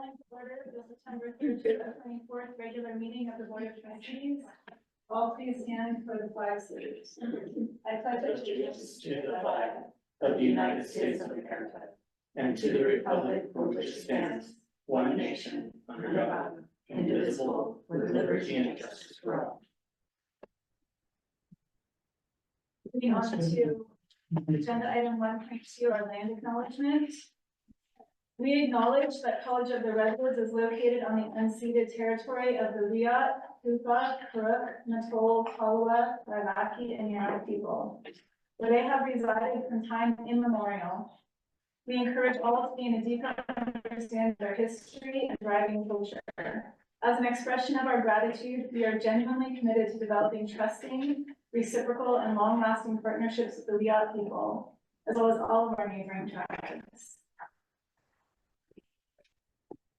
Calling to order the September 3rd, 2024 regular meeting of the Board of Trustees. All please stand for the flag salute. I pledge allegiance to the flag of the United States of America and to the republic for which it stands, one nation, under God, indivisible, with liberty and justice for all. Moving on to agenda item 1.2, our land acknowledgement. We acknowledge that College of the Redwoods is located on the unceded territory of the Wiyot, Hupa, Karuk, Natal, Tolowa, Raivaki, and Yara people, where they have resided from time immemorial. We encourage all to gain a deeper understanding of their history and thriving culture. As an expression of our gratitude, we are genuinely committed to developing trusting, reciprocal, and long-lasting partnerships with the Wiyot people, as well as all of our neighboring tribes.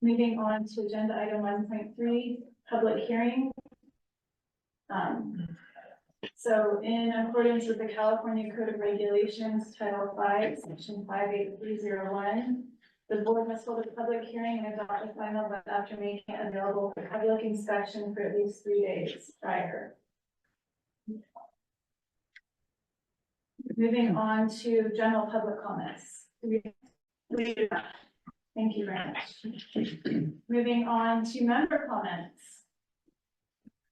Moving on to agenda item 1.3, public hearing. So in accordance with the California Code of Regulations, Title 5, Section 58301, the board must hold a public hearing and adopt a final vote after making it available for public inspection for at least 3 days prior. Moving on to general public comments. Thank you very much. Moving on to member comments.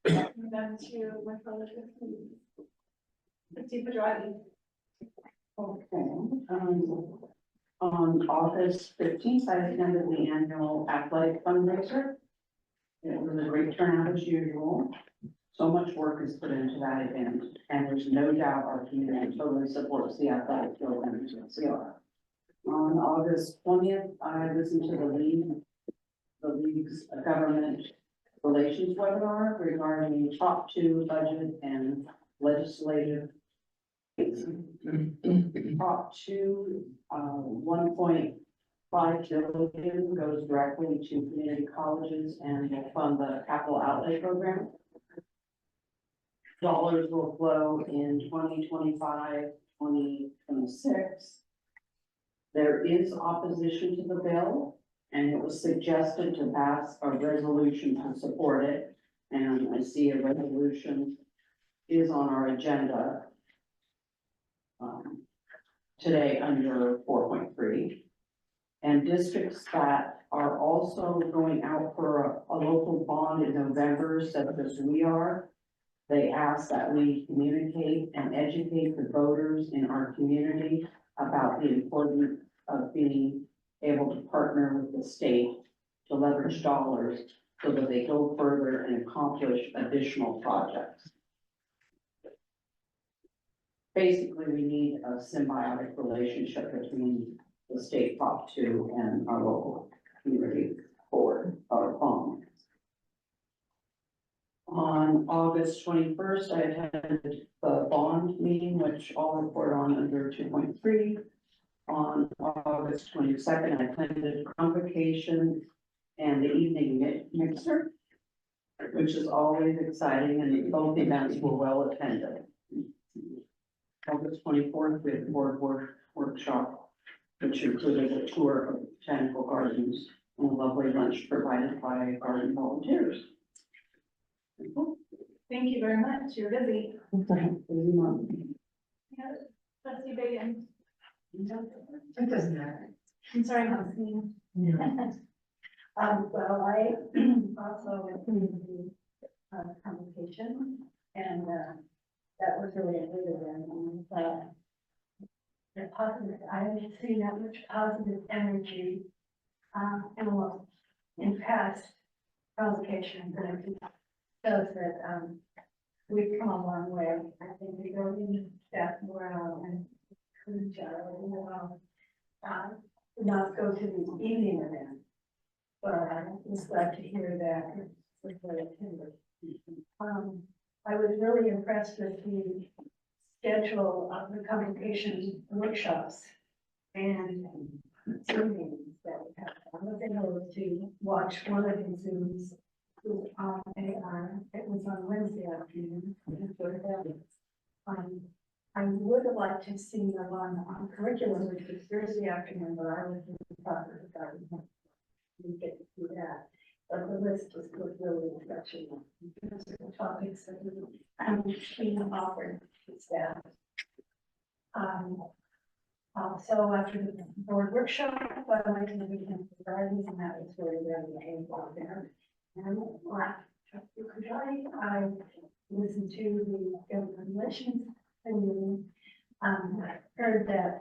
Them to Trustee Pedrati. Okay, on August 15th, I attended the annual athletic fundraiser. It was a great turnout as usual. So much work is put into that event, and there's no doubt our community totally supports the athletic program at CR. On August 20th, I listened to the league's government relations webinar regarding top 2 budget and legislative. Top 2, 1.5 billion goes directly to community colleges and will fund the capital outlay program. Dollars will flow in 2025, 2026. There is opposition to the bill, and it was suggested to pass a resolution to support it. And I see a resolution is on our agenda today under 4.3. And districts that are also going out for a local bond in November, such as we are, they ask that we communicate and educate the voters in our community about the importance of being able to partner with the state to leverage dollars so that they go further and accomplish additional projects. Basically, we need a symbiotic relationship between the state Prop 2 and our local community board or bond. On August 21st, I attended the bond meeting, which I'll report on under 2.3. On August 22nd, I attended convocation and the evening mixer, which is always exciting, and both events were well attended. August 24th, we had the board workshop, which included a tour of botanical gardens and a lovely lunch provided by garden volunteers. Thank you very much. You're busy. Trustee Bagan. It doesn't matter. I'm sorry, I'm not seeing. Well, I also attended the convocation, and that was really a good event. The positive, I haven't seen that much positive energy in past convocations, and it shows that we've come a long way. I think we go in staff morale and not go to the evening event, but I was glad to hear that it was very attended. I was really impressed with the schedule of the convocation workshops and Zoom meetings that we had. I was able to watch one of the Zooms on AR. It was on Wednesday afternoon. I would have liked to see the one on curriculum, which was Thursday afternoon, but I was in the process of we get to direction. Because of the topics that being offered to staff. So after the board workshop, I went to the weekend for gardens, and that was really, really painful there. And I listened to the government relations and heard that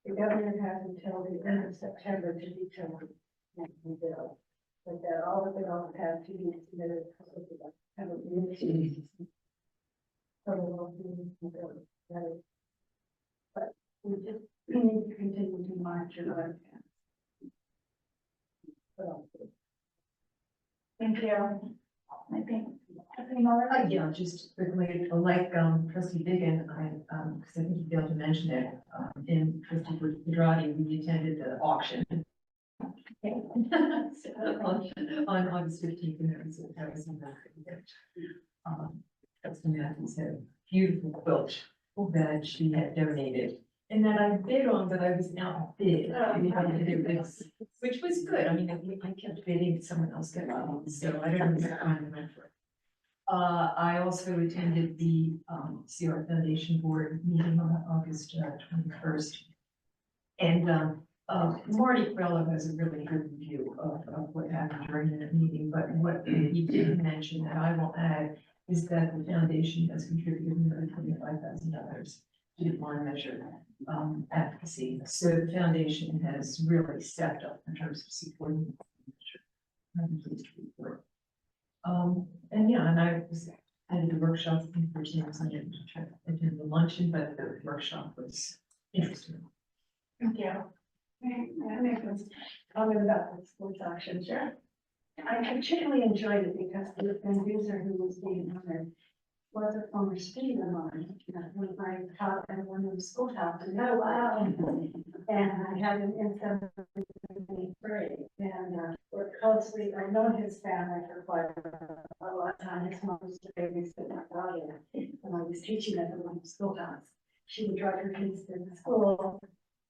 the governor has until the end of September to determine the bill. But that all the bills have to be submitted. Have a meeting. So we'll be ready. But we need to continue to monitor what happens. Thank you. I think, Kathleen Muller? Yeah, just quickly, like, trustee Diggin, because I think you failed to mention it, in trustee Pedrati, we attended the auction. On August 15th, and that was in Trustee Matthews had a beautiful quilt that she had donated. And that I bid on, but I was outbid, which was good. I mean, I kept bidding, someone else got it, so I don't know if I went for it. I also attended the CR Foundation Board meeting on August 21st. And Marty Quello has a really good review of what happened during that meeting, but what he did mention that I will add is that the foundation has contributed nearly $25,000 to the bond measure advocacy. So the foundation has really stepped up in terms of supporting the measure. I'm pleased to report. And yeah, and I was at the workshop in person. I didn't attend the luncheon, but the workshop was interesting. Thank you. I make a comment about the sports auction. Sure. I particularly enjoyed it because the end user who was being honored was a former student of mine. When I taught at one of the schoolhouses. Oh, wow. And I had him in 7th grade and worked closely. I've known his family for quite a long time. His mom was the babysitter my daughter. When I was teaching at the one schoolhouse, she would drive her kids to the school.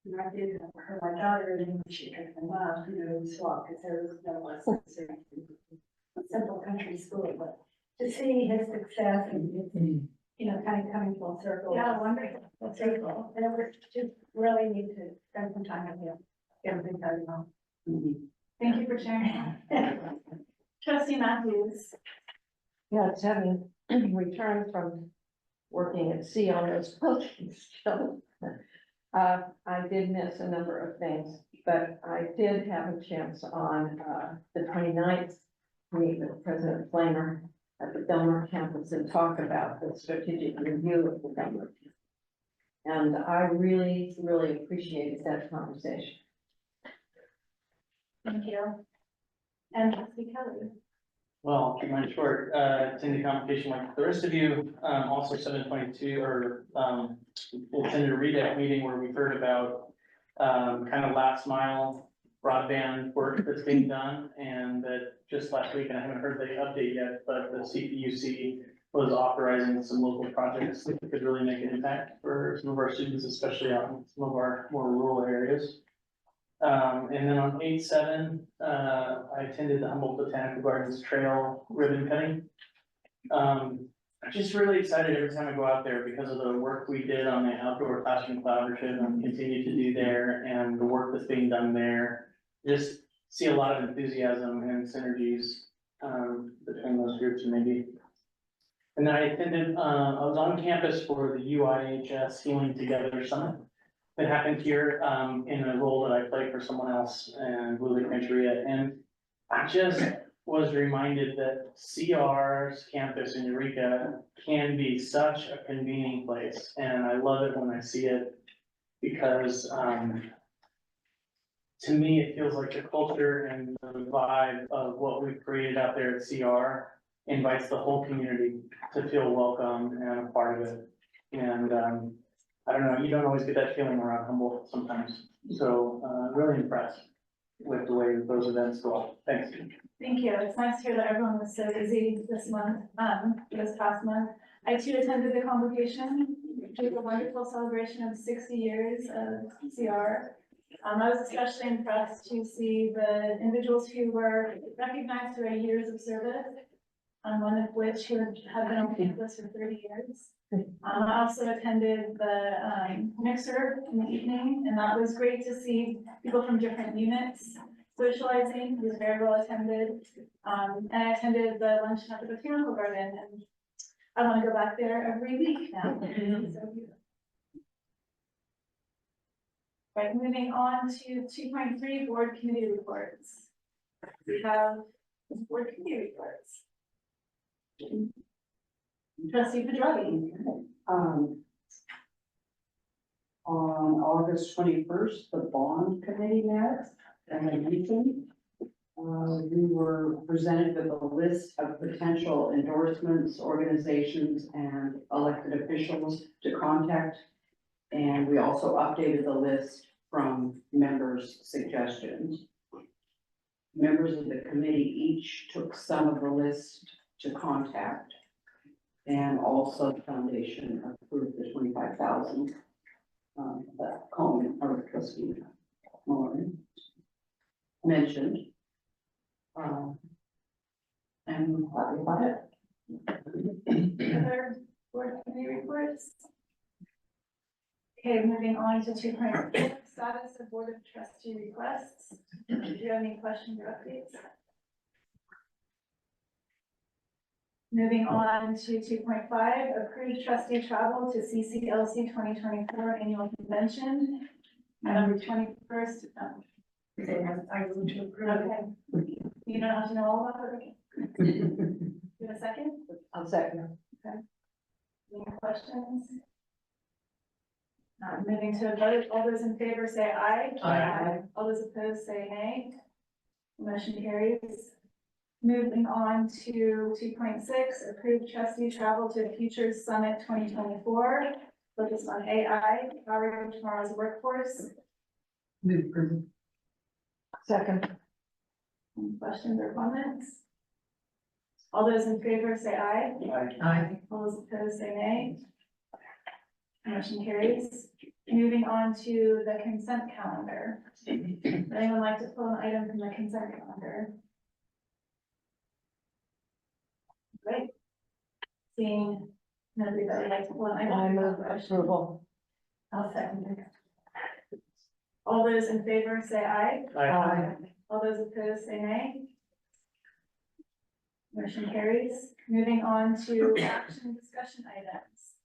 And I did her, my daughter, and then she took them up, swap, because there was no lessons or anything. Simple country school, but to see his success and his, kind of coming full circle. Yeah, wonderful. That's cool. And it was just really need to spend some time with him. Everything going on. Thank you for sharing. Trustee Matthews. Yeah, it's having returned from working at sea on those boats. So, I did miss a number of things, but I did have a chance on, the 29th to meet with President Flamer at the Delmar campus and talk about the strategic review of the Delmar. And I really, really appreciated that conversation. Thank you. And trustee Kelly. Well, keep mine short, attended convocation like the rest of you, also 722 or, attended a REDEC meeting where we heard about, kind of last mile broadband work that's being done. And that just last week, and I haven't heard the update yet, but the CPUC was authorizing some local projects that could really make an impact for some of our students, especially out in some of our more rural areas. And then on 8/7, I attended the Humboldt Botanical Gardens Trail ribbon cutting. I'm just really excited every time I go out there because of the work we did on the outdoor classroom collaborative and continue to do there, and the work that's being done there. Just see a lot of enthusiasm and synergies between those groups maybe. And then I attended, I was on campus for the UIHS Healing Together Summit that happened here in a role that I played for someone else in Blue Lake Rancheria. And I just was reminded that CR's campus in Eureka can be such a convening place. And I love it when I see it because to me, it feels like the culture and the vibe of what we've created out there at CR invites the whole community to feel welcome and a part of it. And I don't know, you don't always get that feeling around Humboldt sometimes. So really impressed with the way those events go. Thanks. Thank you. It's nice to hear that everyone was so busy this month, this past month. I too attended the convocation, which was a wonderful celebration of 60 years of CR. I was especially impressed to see the individuals who were recognized for their years of service. one of which who have been on campus for 30 years. I also attended the mixer in the evening, and that was great to see people from different units socializing. It was very well attended. And I attended the luncheon at the Botanical Garden, and I want to go back there every week now. So beautiful. Right, moving on to 2.3 board committee reports. We have board committee reports. Trustee Pedrotti. On August 21st, the bond committee met and the meeting. We were presented with a list of potential endorsements, organizations, and elected officials to contact. And we also updated the list from members' suggestions. Members of the committee each took some of the list to contact. And also the foundation approved the 25,000. That Coleman, our trustee, Lauren mentioned. And that was about it. Other board committee reports? Okay, moving on to 2.4, status of board of trustee requests. Do you have any questions or updates? Moving on to 2.5, approved trustee travel to CCLC 2024 annual convention. November 21st. I would to approve. Okay. You don't have to know all about it. You have a second? I'll second. Any questions? Moving to a vote, all those in favor say aye. Aye. All those opposed say nay. Motion carries. Moving on to 2.6, approved trustee travel to Futures Summit 2024, focused on AI, powering tomorrow's workforce. Move approval. Second. Any questions or comments? All those in favor say aye. Aye. All those opposed say nay. Motion carries. Moving on to the consent calendar. Would anyone like to pull an item from the consent calendar? Great. Seeing nobody that would like to pull an item. I move approval. I'll second it. All those in favor say aye. Aye. All those opposed say nay. Motion carries. Moving on to action discussion items.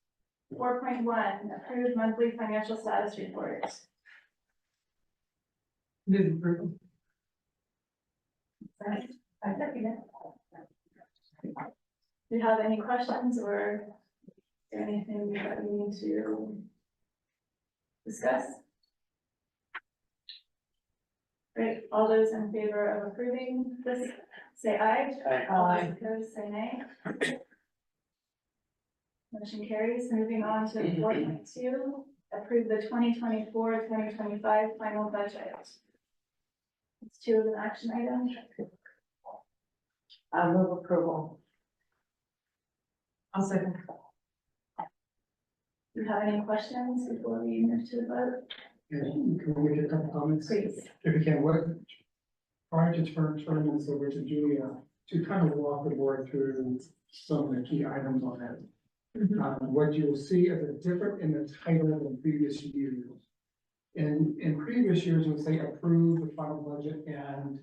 4.1, approved monthly financial status report. Move approval. Right. I second it. Do you have any questions or is there anything that we need to discuss? Great, all those in favor of approving this, say aye. All those opposed, say nay. Motion carries. Moving on to 4.2, approve the 2024-2025 final budget. It's two of an action item. I move approval. I'll second. Do you have any questions before we move to the vote? Can we make a couple comments? Please. If we can, what, prior to turning this over to Julia, to kind of walk the board through some of the key items on that. What you'll see is a different in the title than previous years. In previous years, it would say approve the final budget and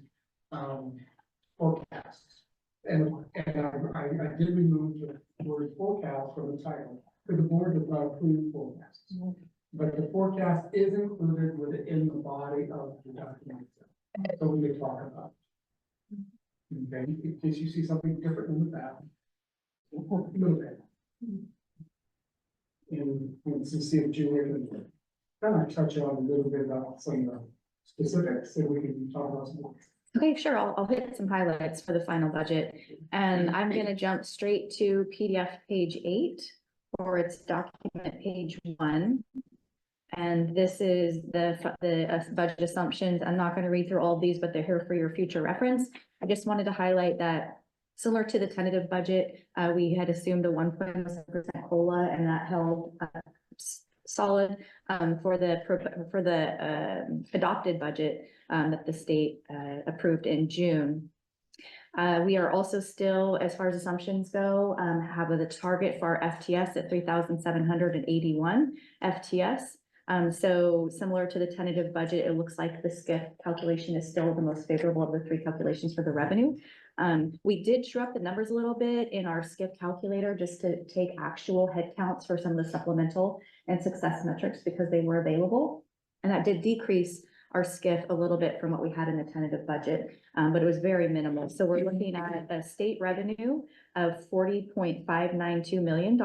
forecasts. And I did remove the word forecast from the title, because the board does not approve forecasts. But the forecast is included within the body of the document. So we may talk about. Okay, in case you see something different in the back. A little bit. And let's see if Julia can kind of touch on a little bit about some of the specifics, so we can talk about some more. Okay, sure. I'll hit some highlights for the final budget. And I'm gonna jump straight to PDF page 8 or its document page 1. And this is the budget assumptions. I'm not gonna read through all of these, but they're here for your future reference. I just wanted to highlight that similar to the tentative budget, we had assumed a 1.7% COLA and that held solid for the adopted budget that the state approved in June. We are also still, as far as assumptions go, have the target for our FTS at 3,781 FTS. So similar to the tentative budget, it looks like the SCIF calculation is still the most favorable of the three calculations for the revenue. We did true up the numbers a little bit in our SCIF calculator just to take actual head counts for some of the supplemental and success metrics because they were available. And that did decrease our SCIF a little bit from what we had in the tentative budget, but it was very minimal. So we're looking at a state revenue of $40.592 million.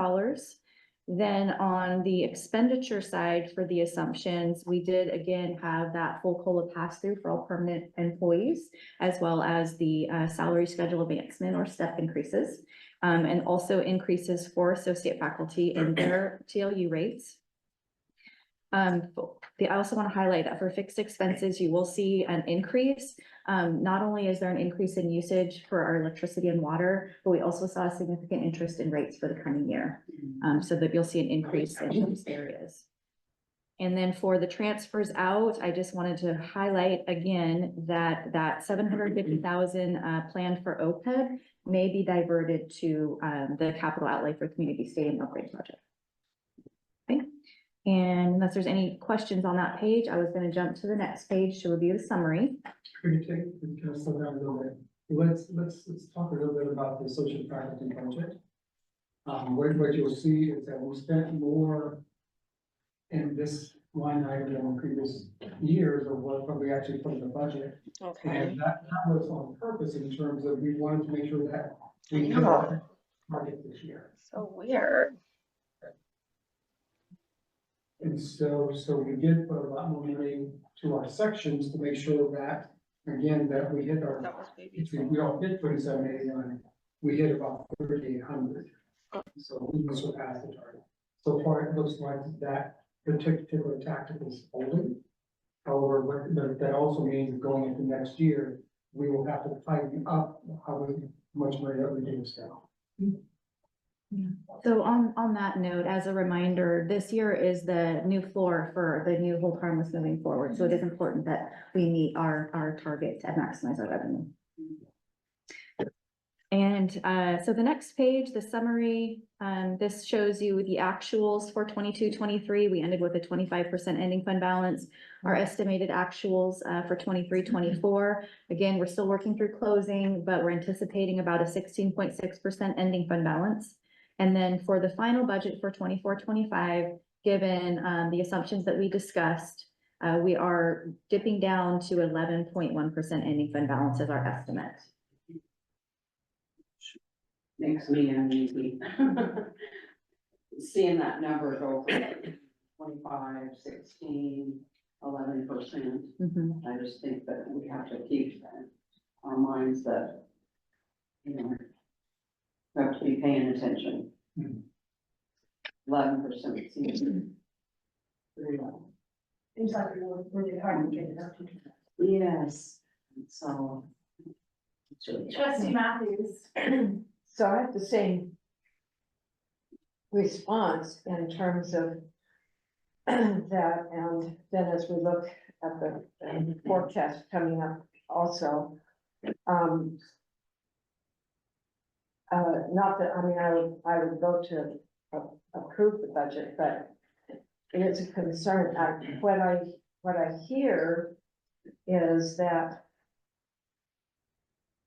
Then on the expenditure side for the assumptions, we did again have that full COLA pass-through for all permanent employees, as well as the salary schedule advancement or step increases, and also increases for associate faculty in their TLU rates. I also want to highlight that for fixed expenses, you will see an increase. Not only is there an increase in usage for our electricity and water, but we also saw a significant interest in rates for the coming year. So that you'll see an increase in those areas. And then for the transfers out, I just wanted to highlight again that that 750,000 planned for OPEB may be diverted to the capital outlay for community stadium upgrade project. Okay. And unless there's any questions on that page, I was going to jump to the next page to review the summary. Can I slow down a little bit? Let's talk a little bit about the associate faculty budget. What you'll see is that we spent more in this line item than in previous years of what we actually put in the budget. And that was on purpose in terms of we wanted to make sure that we hit our target this year. So weird. And so we did put a lot more money to our sections to make sure that, again, that we hit our, we don't hit 2789, we hit about 3,800. So we must surpass the target. So far, it looks like that particular tactic is holding. However, that also means going into next year, we will have to tighten up how much money that we do now. So on that note, as a reminder, this year is the new floor for the new hold harmless moving forward. So it is important that we meet our target to maximize our revenue. And so the next page, the summary, this shows you the actuals for 22-23. We ended with a 25% ending fund balance. Our estimated actuals for 23-24. Again, we're still working through closing, but we're anticipating about a 16.6% ending fund balance. And then for the final budget for 24-25, given the assumptions that we discussed, we are dipping down to 11.1% ending fund balance as our estimate. Makes me uneasy. Seeing that number go from 25, 16, 11%. I just think that we have to keep our minds that, you know, we have to be paying attention. 11% seems pretty low. Seems like we work really hard to get it up to. Yes, so. Trustee Matthews. So I have the same response in terms of that, and then as we look at the forecast coming up also. Not that, I mean, I would go to approve the budget, but it is a concern. What I hear is that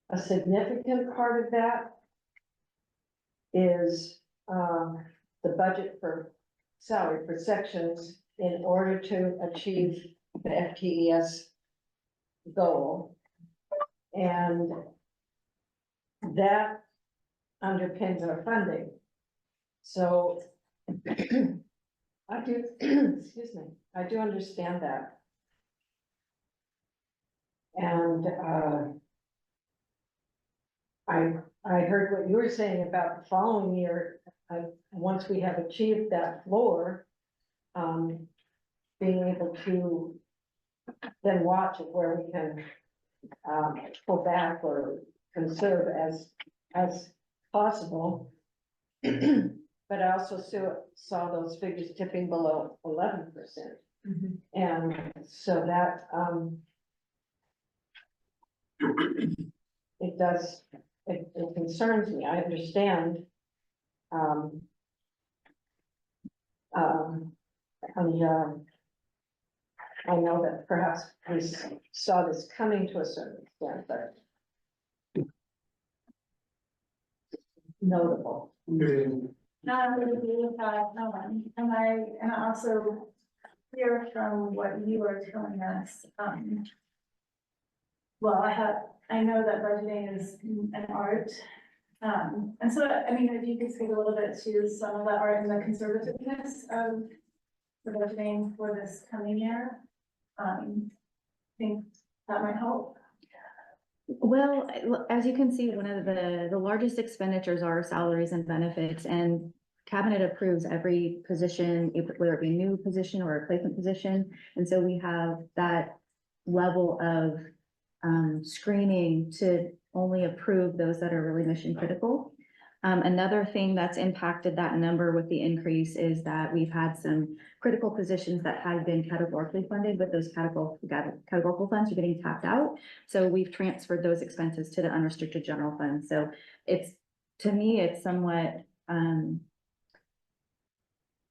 a significant part of that is the budget for salary for sections in order to achieve the FTES goal. And that underpins our funding. So I do, excuse me, I do understand that. And I heard what you were saying about the following year, once we have achieved that floor, being able to then watch it where we can pull back or conserve as possible. But I also saw those figures tipping below 11%. And so that it does concerns me. I understand. I know that perhaps we saw this coming to a certain extent, but notable. No, I would agree with that, and I also hear from what you are telling us, well, I know that budgeting is an art. And so, I mean, if you could speak a little bit to some of that art and the conservativeness of the budgeting for this coming year. I think that might help. Well, as you can see, one of the largest expenditures are salaries and benefits, and cabinet approves every position, whether it be new position or replacement position. And so we have that level of screening to only approve those that are really mission critical. Another thing that's impacted that number with the increase is that we've had some critical positions that had been categorically funded, but those categorical funds are getting tapped out. So we've transferred those expenses to the unrestricted general fund. So to me, it's somewhat,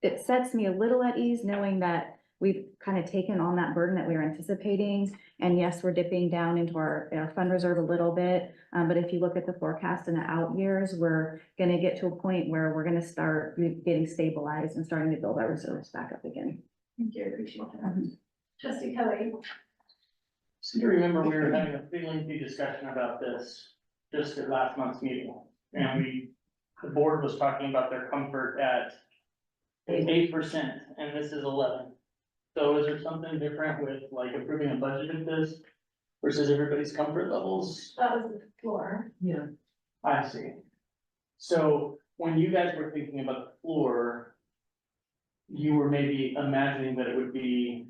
it sets me a little at ease knowing that we've kind of taken on that burden that we were anticipating. And yes, we're dipping down into our fund reserve a little bit. But if you look at the forecast in the out years, we're gonna get to a point where we're gonna start getting stabilized and starting to build our reserves back up again. Thank you, I appreciate that. Trustee Kelly. So you remember we were having a pretty lengthy discussion about this just at last month's meeting. And the board was talking about their comfort at 8%, and this is 11. So is there something different with like approving a budget of this versus everybody's comfort levels? That was the floor. Yeah. I see. So when you guys were thinking about the floor, you were maybe imagining that it would be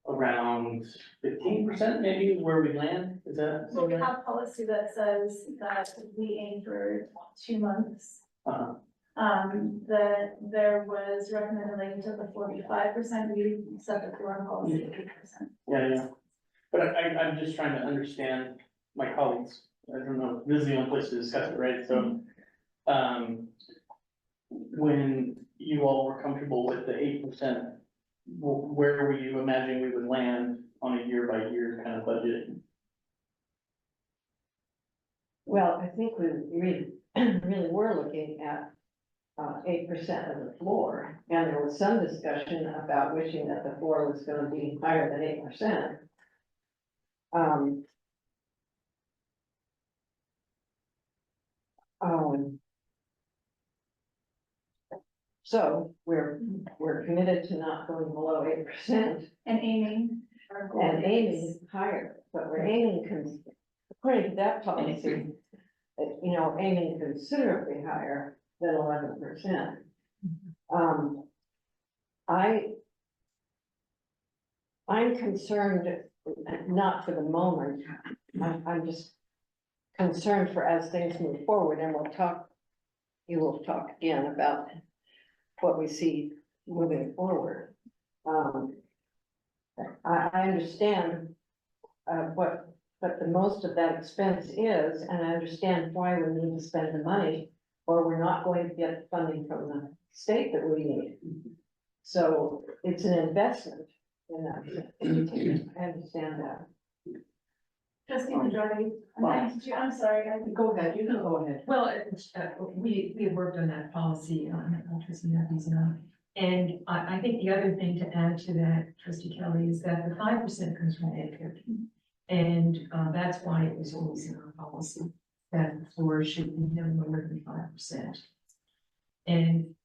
around 15% maybe where we land? Is that? So we have policy that says that we aim for 2 months. That there was recommended like to the 45%, we set the floor policy at 8%. Yeah. But I'm just trying to understand my colleagues. I don't know, this is the only place to discuss it, right? So, when you all were comfortable with the 8%, where were you imagining we would land on a year by year kind of budget? Well, I think we really were looking at 8% of the floor, and there was some discussion about wishing that the floor was gonna be higher than 8%. So we're committed to not going below 8% And aiming. our goal and is- aiming higher, but we're aiming, according to that policy, aiming considerably higher than 11%. I'm concerned, not for the moment, I'm just concerned for as things move forward, and you will talk again about what we see moving forward. I understand what the most of that expense is, and I understand why we need to spend the money, or we're not going to get funding from the state that we need. So it's an investment in that. I understand that. Trustee Majority, I'm sorry, Go ahead, you can go ahead. Well, we have worked on that policy on trustee Matthews and I think the other thing to add to that, trustee Kelly, is that the 5% comes from ed code. And that's why it was always in our policy that the floor should be no lower than 5%. And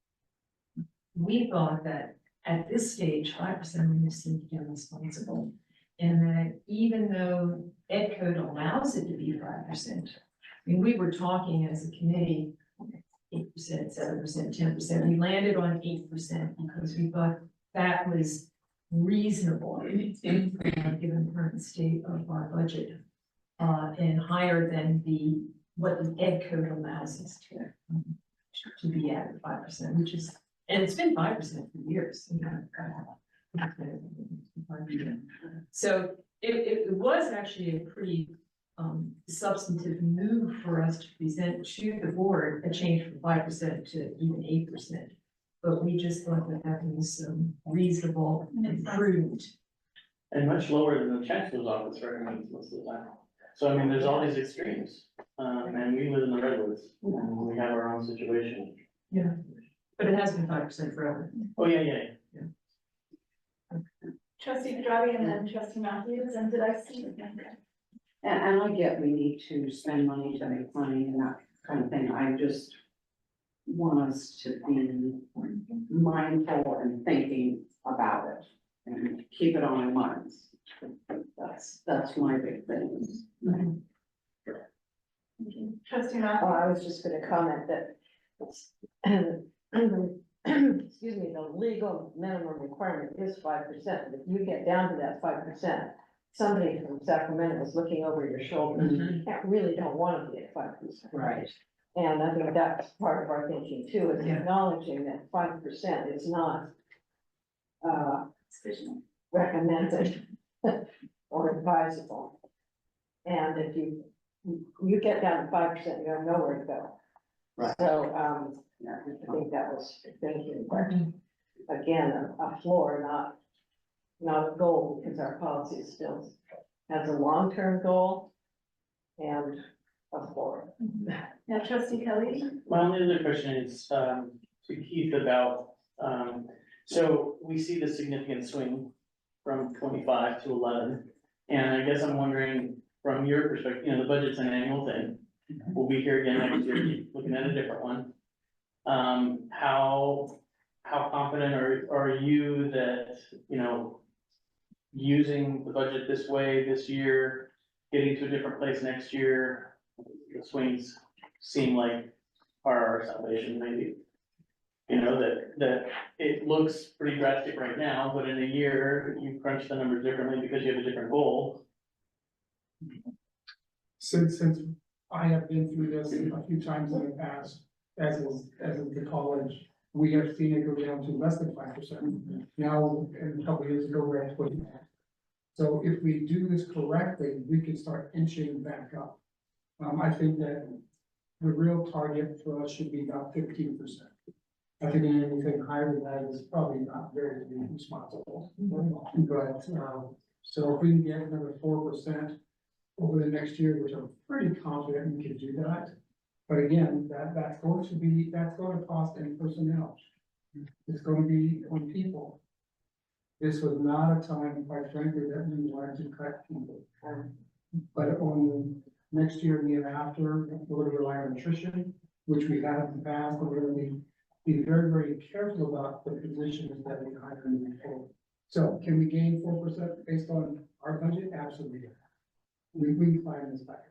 we thought that at this stage, 5% would seem to be irresponsible. And that even though ed code allows it to be 5%, I mean, we were talking as a committee, 8%, 7%, 10%. We landed on 8% because we thought that was reasonable given the current state of our budget. And higher than what the ed code allows us to be at 5%, which is, and it's been 5% for years. So it was actually a pretty substantive move for us to present to the board, a change from 5% to even 8%. But we just thought that that was reasonable and prudent. And much lower than the chancellor's office recommends most of the time. So I mean, there's all these extremes, and we live in the redwoods, and we have our own situation. Yeah. But it has been 5% forever. Oh, yeah. Trustee Pedravi and then trustee Matthews, and did I see? And I get we need to spend money to make money and that kind of thing. I just want us to be mindful and thinking about it and keep it on our minds. That's my big thing. Trustee Oh, Matthews? I was just gonna comment that, excuse me, the legal minimum requirement is 5%. If you get down to that 5%, somebody from Sacramento is looking over your shoulder. You really don't want to be at 5%. Right. And I think that's part of our thinking too, is Yeah. acknowledging that 5% is not Sufficient. recommended or advisable. And if you get down to 5%, you have nowhere to go. Right. So, I think that was thinking, but again, a floor, not a goal, because our policy still has a long-term goal and a floor. Yeah, trustee Kelly? My only other question is, to Keith about, so we see the significant swing from 25 to 11. And I guess I'm wondering, from your perspective, the budget's an annual thing. We'll be here again next year, looking at a different one. How confident are you that, using the budget this way this year, getting to a different place next year, the swings seem like are our salvation, maybe? That it looks pretty drastic right now, but in a year, you crunch the numbers differently because you have a different goal. Since I have been through this a few times in the past, as is the college, we have seen it go down to less than 5%. Now, and a couple of years ago, we're at 20%. So if we do this correctly, we can start inching back up. I think that the real target for us should be about 15%. I think anything higher than that is probably not very responsible. But, so if we can get another 4% over the next year, which I'm pretty confident we can do that. But again, that's going to cost in personnel. It's going to be on people. This was not a time, quite frankly, that we wanted to cut people. But on next year and the year after, we're going to rely on attrition, which we have in the past, but we're going to be very, very careful about the positions that we hire and control. So can we gain 4% based on our budget? Absolutely. We can climb this back.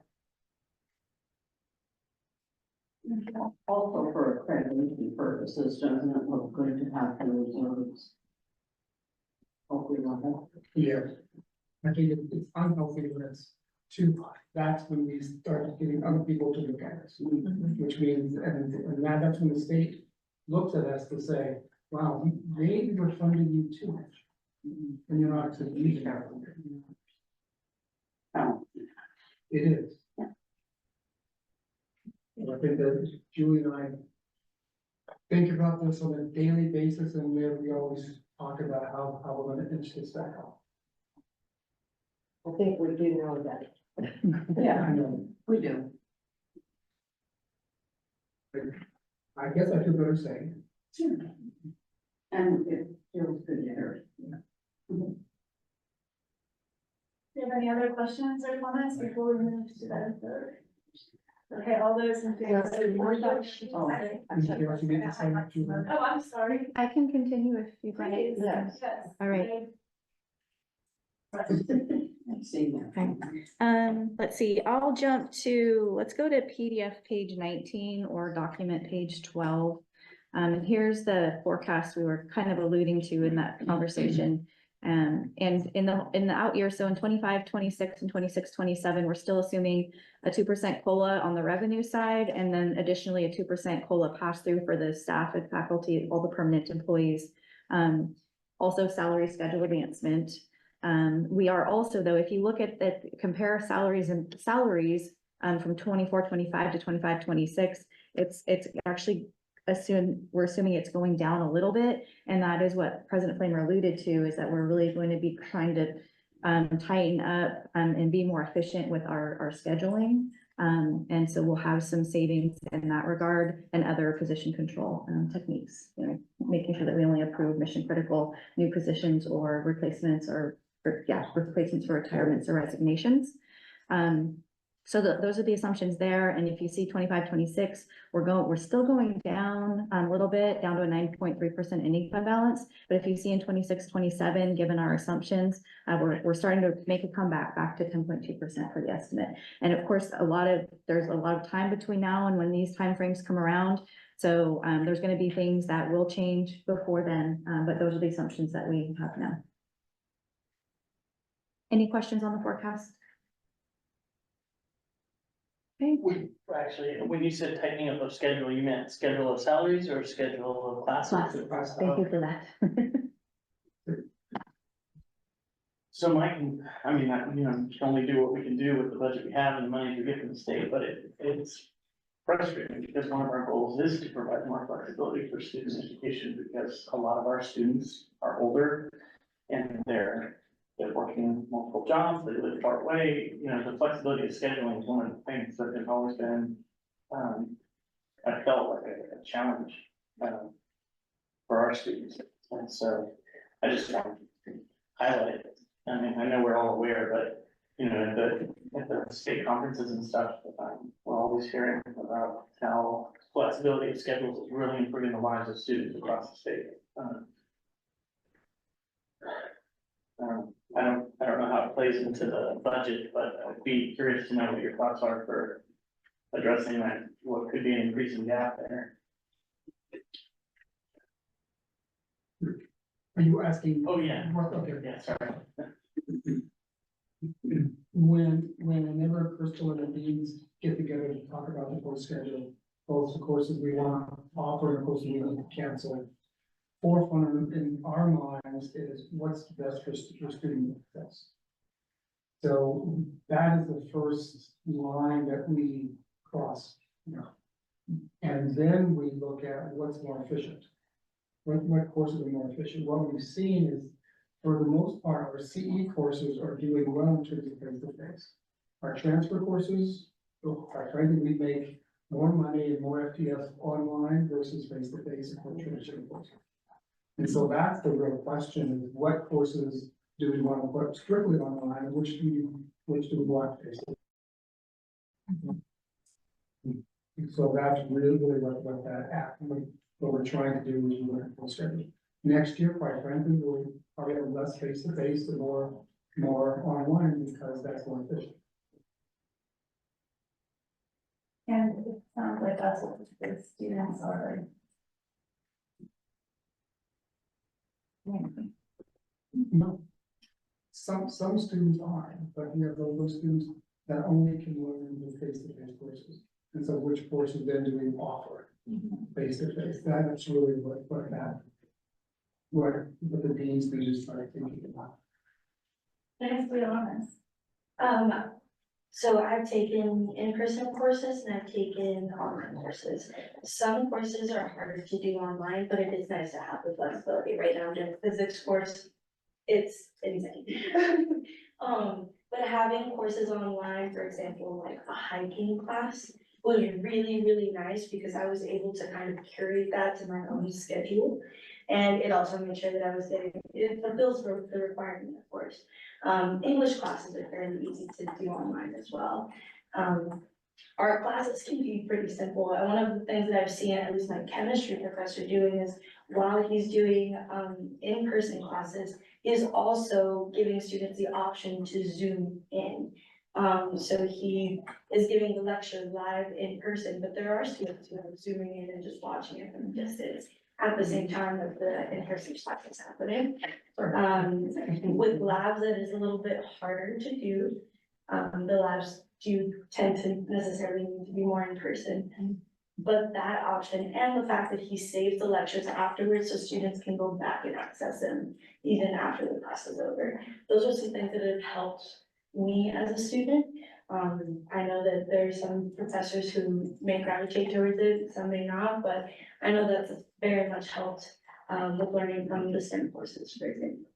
Also for accreditation purposes, doesn't it look good to have the reserves? Hopefully not that. Yeah. I think it's unhealthy when it's too high. That's when we start getting other people to look at us, which means, and that's when the state looks at us to say, wow, maybe we're funding you too much. And you're not actually using it. Oh, It is. And I think that Julie and I think about this on a daily basis, and we always talk about how we're gonna inch this back up. I think we do know that. yeah, I know, we do. I guess I feel better saying And it feels good to hear. Do you have any other questions or comments before we move to the vote? Okay, all those in favor? Oh. Oh, I'm sorry. I can continue if you'd like. Please, Yes. yes. All right. I've seen that. Let's see, let's go to PDF page 19 or document page 12. And here's the forecast we were kind of alluding to in that conversation. And in the out year, so in 25, 26 and 26, 27, we're still assuming a 2% COLA on the revenue side, and then additionally a 2% COLA pass through for the staff and faculty, all the permanent employees. Also salary schedule advancement. We are also, though, if you look at that, compare salaries from 24-25 to 25-26, it's actually we're assuming it's going down a little bit. And that is what President Flamer alluded to, is that we're really going to be trying to tighten up and be more efficient with our scheduling. And so we'll have some savings in that regard and other position control techniques, you know, making sure that we only approve mission critical new positions or replacements replacements for retirements or resignations. So those are the assumptions there. And if you see 25-26, we're still going down a little bit, down to a 9.3% ending fund balance. But if you see in 26-27, given our assumptions, we're starting to make a comeback back to 10.2% for the estimate. And of course, there's a lot of time between now and when these timeframes come around. So there's going to be things that will change before then, but those are the assumptions that we have now. Any questions on the forecast? Actually, when you said tightening up of schedule, you meant schedule of salaries or schedule of classes? Classes. Thank you for that. So Mike, I mean, you know, can only do what we can do with the budget we have and the money we get from the state, but it's frustrating because one of our goals is to provide more flexibility for student education, because a lot of our students are older and they're working multiple jobs, they live far away, you know, the flexibility of scheduling is one of the things that has always been, I felt like a challenge, for our students. And so I just want to highlight it. I mean, I know we're all aware, but, you know, at the state conferences and stuff, we're always hearing about how flexibility of schedules is really improving the lives of students across the state. I don't know how it plays into the budget, but I'd be curious to know what your thoughts are for addressing that, what could be an increasing gap there. Are you asking? Oh, yeah. Okay. Yeah, sorry. Whenever Crystal and the deans get together to talk about the course schedule, both the courses we want to offer and the courses we want to cancel, forefront in our minds is what's best for student success. So that is the first line that we cross, you know. And then we look at what's more efficient. What courses are more efficient? What we've seen is, for the most part, our CE courses are doing well in terms of face-to-face. Our transfer courses, quite frankly, we make more money and more FTS online versus face-to-face for traditional courses. And so that's the real question, is what courses do we want to put strictly online, and which do we want face? So that's really what that app, what we're trying to do is we want to schedule. Next year, quite frankly, we'll probably have less face-to-face and more online, because that's more efficient. And it sounds like that's what the students are. No. Some students are, but we have those students that only can learn with face-to-face courses. And so which courses then do we offer face-to-face? That's really what the deans need to start thinking about. Let's be honest. So I've taken in-person courses and I've taken online courses. Some courses are harder to do online, but it is nice to have the flexibility. Right now, I'm doing a physics course. It's insane. But having courses online, for example, like a hiking class, was really, really nice because I was able to kind of curate that to my own schedule. And it also made sure that I was it fulfills the requirement, of course. English classes are fairly easy to do online as well. Art classes can be pretty simple. And one of the things that I've seen, at least my chemistry professor doing, is while he's doing in-person classes, is also giving students the option to Zoom in. So he is giving the lecture live in person, but there are students who are zooming in and just watching it from a distance at the same time that the in-person class is happening. With labs, that is a little bit harder to do. The labs do tend to necessarily need to be more in person. But that option and the fact that he saves the lectures afterwards, so students can go back and access them even after the class is over. Those are some things that have helped me as a student. I know that there are some professors who may gravitate towards it, some may not, but I know that's very much helped with learning from the STEM courses, for example.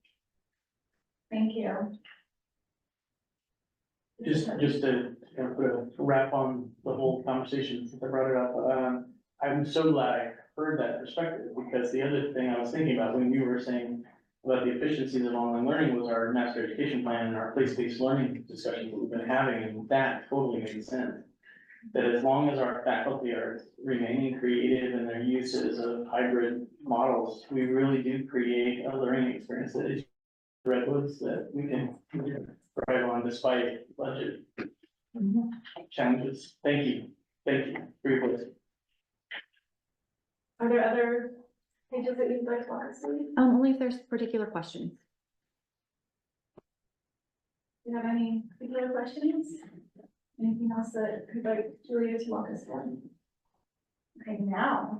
Thank you. Just to kind of put a wrap on the whole conversation, since I brought it up, I'm so glad I heard that perspective, because the other thing I was thinking about when you were saying about the efficiencies of online learning was our master education plan and our place-based learning discussions that we've been having, and that totally made sense. That as long as our faculty are remaining creative in their uses of hybrid models, we really do create a learning experience that is redwoods that we can thrive on despite budget challenges. Thank you for your voice. Are there other pages that you'd like to walk us through? Only if there's particular questions. Do you have any particular questions? Anything else that you'd like Julia to walk us through? Okay, now,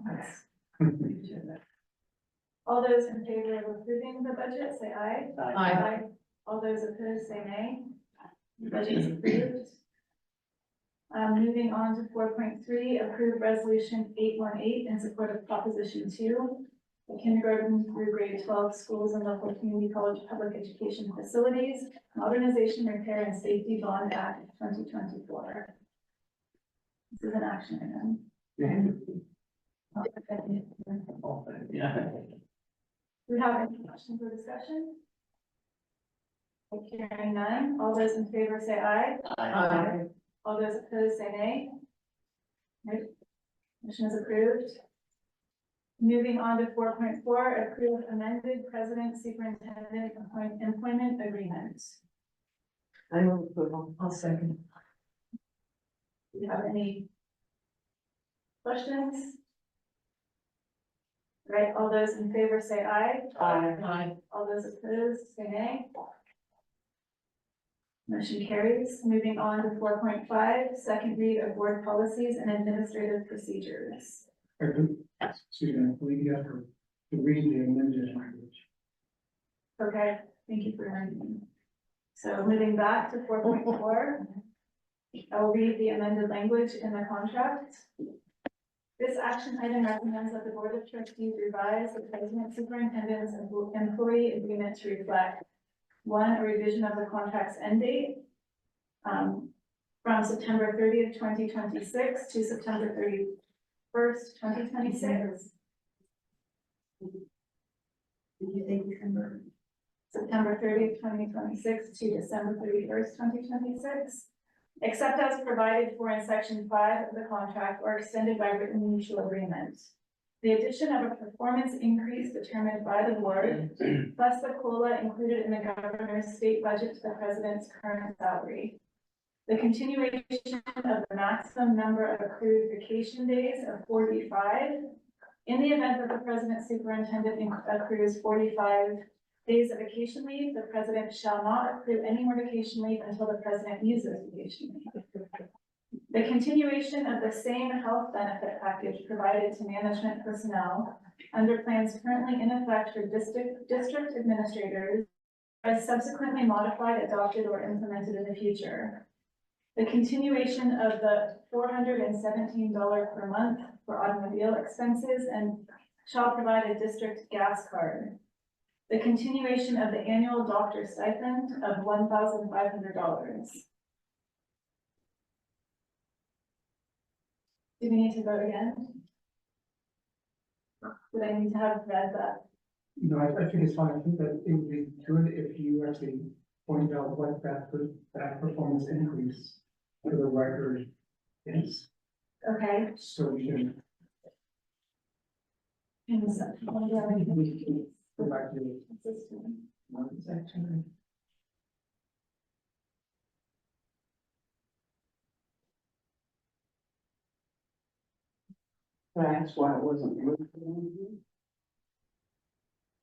all those in favor of approving the budget, say aye. Aye. All those opposed, say nay. The budget is approved. Moving on to 4.3, approve resolution 818 in support of proposition 2. The kindergarten through grade 12 schools and local community college public education facilities, modernization, repair, and safety bond act 2024. This is an action item. Yeah. Do we have any questions or discussion? Hearing none, all those in favor say aye. Aye. All those opposed say nay. Right. Motion is approved. Moving on to 4.4, approve amended president superintendent employment agreement. I move approval. I'll second. Do you have any questions? Right, all those in favor say aye. Aye. All those opposed say nay. Motion carries. Moving on to 4.5, second read of board policies and administrative procedures. Excuse me, I believe you have to read the amended language. Okay, thank you for reminding me. So moving back to 4.4, I will read the amended language in the contract. This action item recommends that the Board of Trustees revise the president superintendent's employee agreement to reflect: one, a revision of the contract's end date from September 30th, 2026 to September 31st, 2026. Did you think December? September 30th, 2026 to December 31st, 2026. Except as provided for in section 5 of the contract or extended by written mutual agreement. The addition of a performance increase determined by the board, plus the COLA included in the governor's state budget to the president's current salary. The continuation of the maximum number of accrued vacation days of 45. In the event that the president superintendent accrues 45 days of vacation leave, the president shall not accrue any more vacation leave until the president uses vacation leave. The continuation of the same health benefit package provided to management personnel under plans currently in effect for district administrators as subsequently modified, adopted, or implemented in the future. The continuation of the $417 per month for automobile expenses and shall provide a district gas card. The continuation of the annual doctor stipend of $1,500. Do we need to vote again? Would I need to have read that? No, I think it's fine. I think that it would be good if you actually pointed out what that performance increase for the record is, Okay. so we can go back to Consistent. Section. That's why it wasn't listed on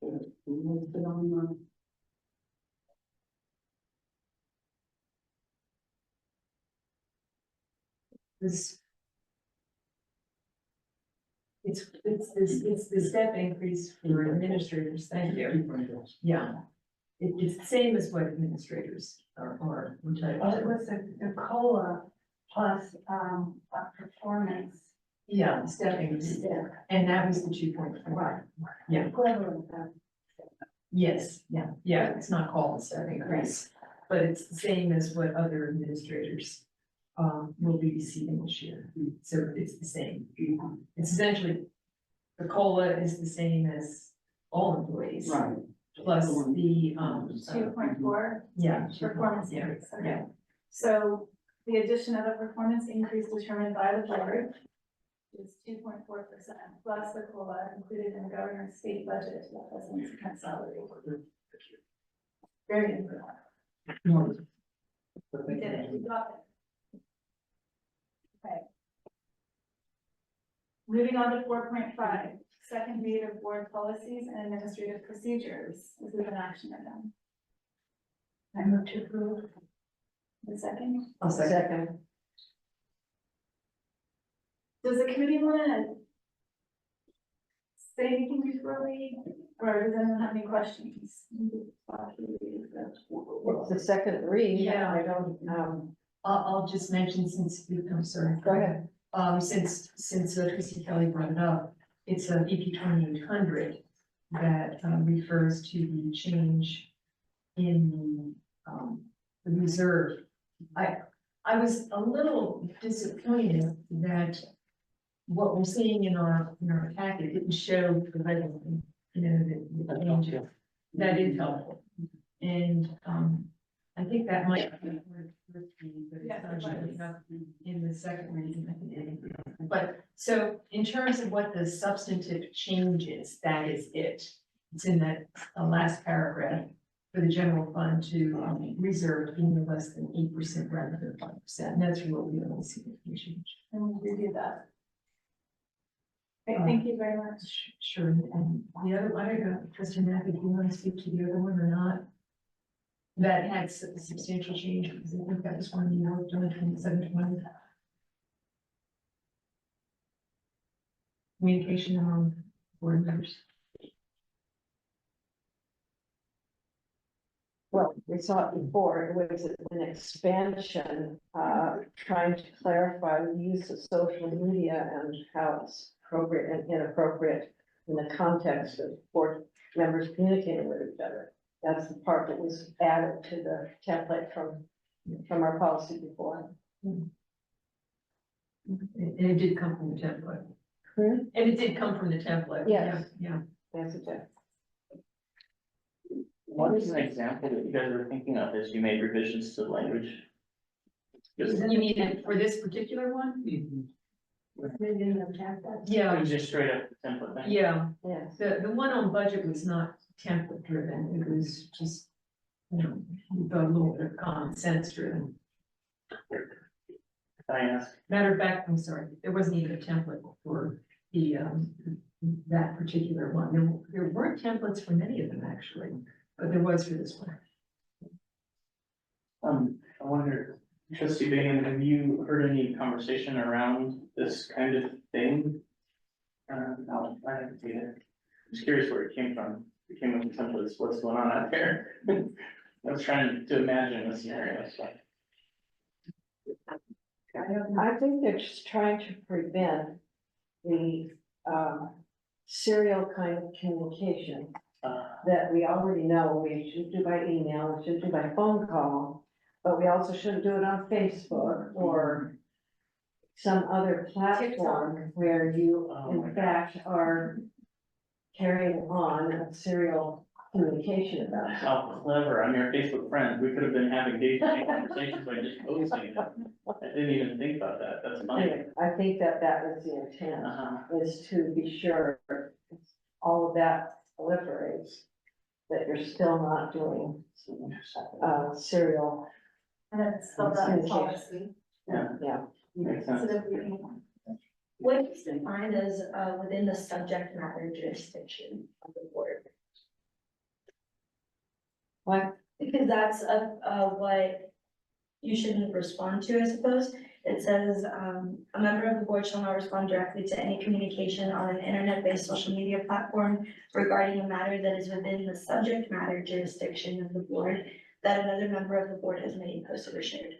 here. Listed on the. This, it's the step increase for administrators, thank you, yeah. It's the same as what administrators are entitled It to. was the COLA plus, a performance. Yeah, step increase, and that was the 2.4. Yeah. Equivalent of. Yes, yeah, it's not called a step increase, but it's the same as what other administrators will be receiving this year. So it's the same. It's essentially, the COLA is the same as all employees. Right. Plus the, 2.4 yeah. performance Yeah, increase, okay. yeah. So the addition of a performance increase determined by the board is 2.4% plus the COLA included in the governor's state budget, plus one salary. Very important. We did it, we got it. Okay. Moving on to 4.5, second read of board policies and administrative procedures. This is an action item. I move to approve. The second. I'll second. Second. Does the committee want to say anything before we, or does anyone have any questions? It's the second read. Yeah. I don't, I'll just mention since, I'm sorry. go ahead. Since Trustee Kelly brought it up, it's a EP 2800 that refers to the change in the reserve. I was a little disappointed that what we're seeing in our packet didn't show the revenue, the changes. That is helpful. And I think that might be but it's Yes, not it showing was. up in the second reading, I think it is. But so in terms of what the substantive change is, that is it. It's in that last paragraph for the general fund to reserve being no less than 8% rather than 5%. And that's really the only significant change. And we'll review that. Okay, thank you very much. Sure. And the other, I don't know, Trustee Matthew, do you want to speak to the other one or not? That had substantial change, because I think that was one you worked on 2720. Communication among board members. Well, we saw it before, it was an expansion, trying to clarify the use of social media and how it's appropriate and inappropriate in the context of board members communicating with each other. That's the part that was added to the template from our policy before. And it did come from the template. Hmm? And it did come from the template. Yes. Yeah. That's it. What is an example that you guys are thinking of as you made revisions to the language? Just, You mean it for this particular one? Maybe in the template. Yeah, just straight up the template thing. yeah. Yes. The one on budget was not template driven. It was just, we got a little bit of common sense driven. Can I ask? Matter of fact, I'm sorry, there wasn't even a template for the, that particular one. There weren't templates for many of them actually, but there was for this one. I wonder, Trustee Bingham, have you heard any conversation around this kind of thing? No, I haven't seen it. I'm just curious where it came from. It came with the templates, what's going on out there? I was trying to imagine a scenario, so. I think they're just trying to prevent the, serial kind of communication that we already know we should do by email, we should do by phone call, but we also shouldn't do it on Facebook or some other platform where you, in fact, are carrying on a serial communication about it. How clever, I'm your Facebook friend, we could have been having day-to-day conversations by just posting it. I didn't even think about that, that's funny. Anyway, I think that was the intent, Uh-huh. is to be sure all of that proliferates, that you're still not doing, serial, And it's spelled out in policy. yeah. Makes So sense. that we can- What is defined as within the subject matter jurisdiction of the board? Like, Because that's what you shouldn't respond to, I suppose. It says, a member of the board shall not respond directly to any communication on an internet-based social media platform regarding a matter that is within the subject matter jurisdiction of the board that another member of the board has made, posted, or shared.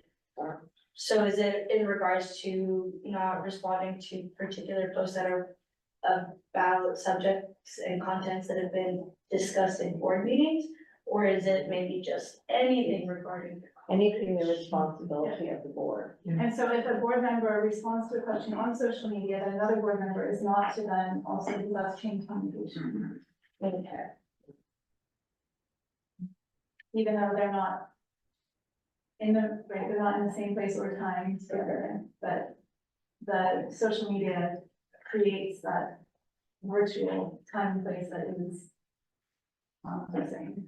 So is it in regards to not responding to particular posts that are about subjects and contents that have been discussed in board meetings? Or is it maybe just anything regarding? Anything the responsibility of the board. And so if a board member responds to a question on social media, then another board member is not to then also do that change communication. Okay. Even though they're not in the, right, they're not in the same place or time together, but the social media creates that virtual time and place that is the same.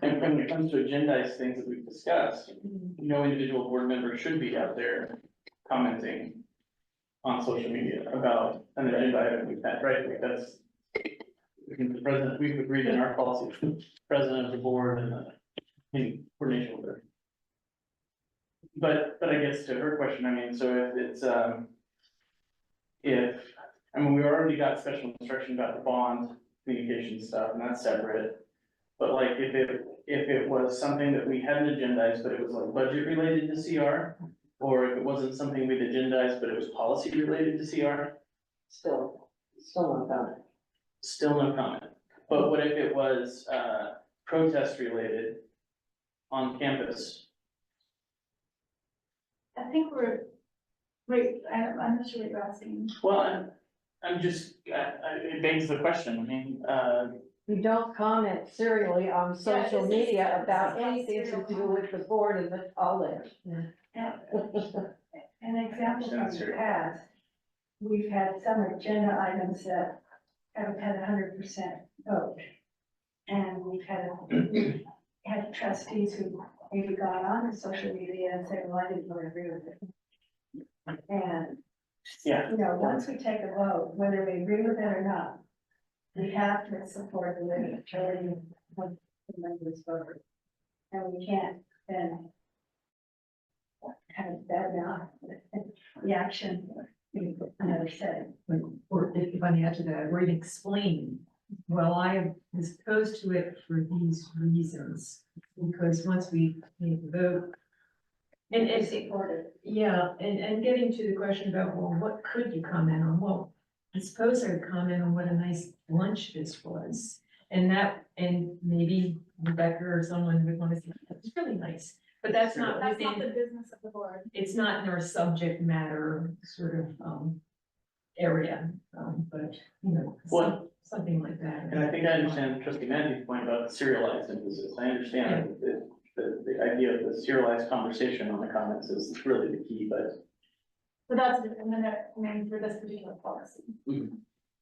And when it comes to agendize things that we've discussed, no individual board member should be out there commenting on social media about an agenda item we've had, right? Like that's, the president, we've agreed in our policy, president of the board and in coordination with her. But I guess to her question, I mean, so if it's, I mean, we already got special instruction about the bond communication stuff, and that's separate. But like, if it was something that we hadn't agendized, but it was like budget related to CR, or if it wasn't something we'd agendized, but it was policy related to CR, Still no comment. still no comment. But what if it was, protest related on campus? I think wait, I'm not sure what you're asking. Well, I'm just, it begs the question, I mean, You don't comment serially on social this is- media about this is anything to serial do with the board and the college. An example from the past, we've had some agenda items that haven't had 100% vote. And we've had trustees who maybe got on to social media and said, well, I didn't really agree with it. And, Yeah. you know, once we take a vote, whether we agree with it or not, we have to support the majority of the members voted. And we can't then kind of badmouth the action in another setting. Or if I may add to that, or even explain, well, I was opposed to it for these reasons. Because once we make the vote. And it's, yeah, and getting to the question about, well, what could you comment on? Well, I suppose I would comment on what a nice lunch this was. And maybe Rebecca or someone would want to say, it's really nice, but that's not That's not the within, business of the board. it's not in our subject matter sort of, area, but, you know, Well- something like that. and I think I understand trustee Matthew's point about the serialized emphasis. I understand the idea of the serialized conversation on the comments is really the key, but. But that's, I mean, for this particular policy.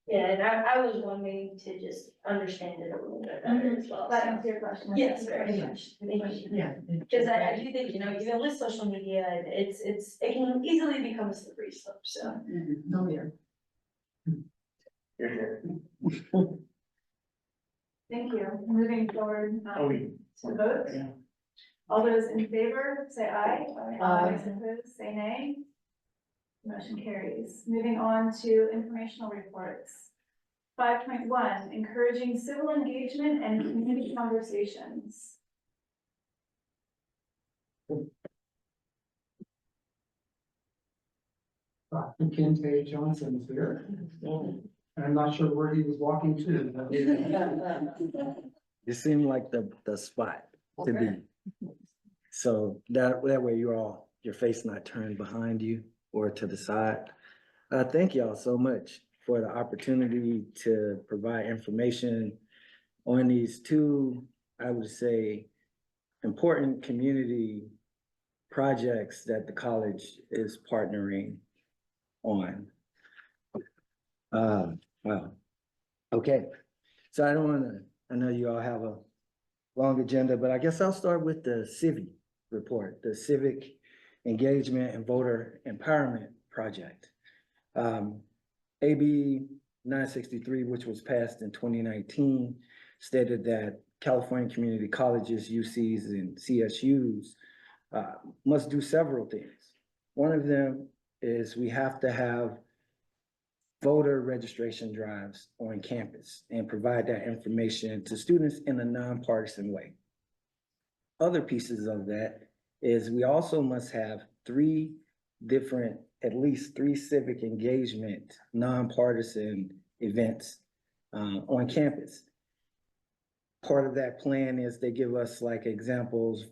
Yeah, and I was wanting to just understand it a little bit better as well. That answers your question. Yes, very much. Thank you. Yeah. Because I do think, you know, even with social media, it can easily become a slippery slope, so. No, yeah. You're here. Thank you. Moving forward, Oh, to the vote. yeah. All those in favor, say aye. All Aye. those opposed, say nay. Motion carries. Moving on to informational reports. 5.1, encouraging civil engagement and community conversations. Dr. Kente Johnson is here. And I'm not sure where he was walking to. but- It seemed like the spot to be. So that way your face not turned behind you or to the side. Thank y'all so much for the opportunity to provide information on these two, I would say, important community projects that the college is partnering on. Wow. Okay, so I know you all have a long agenda, but I guess I'll start with the CIVI report, the Civic Engagement and Voter Empowerment Project. AB 963, which was passed in 2019, stated that California community colleges, UCs, and CSUs must do several things. One of them is we have to have voter registration drives on campus and provide that information to students in a nonpartisan way. Other pieces of that is we also must have at least three civic engagement, nonpartisan events on campus. Part of that plan is they give us like examples,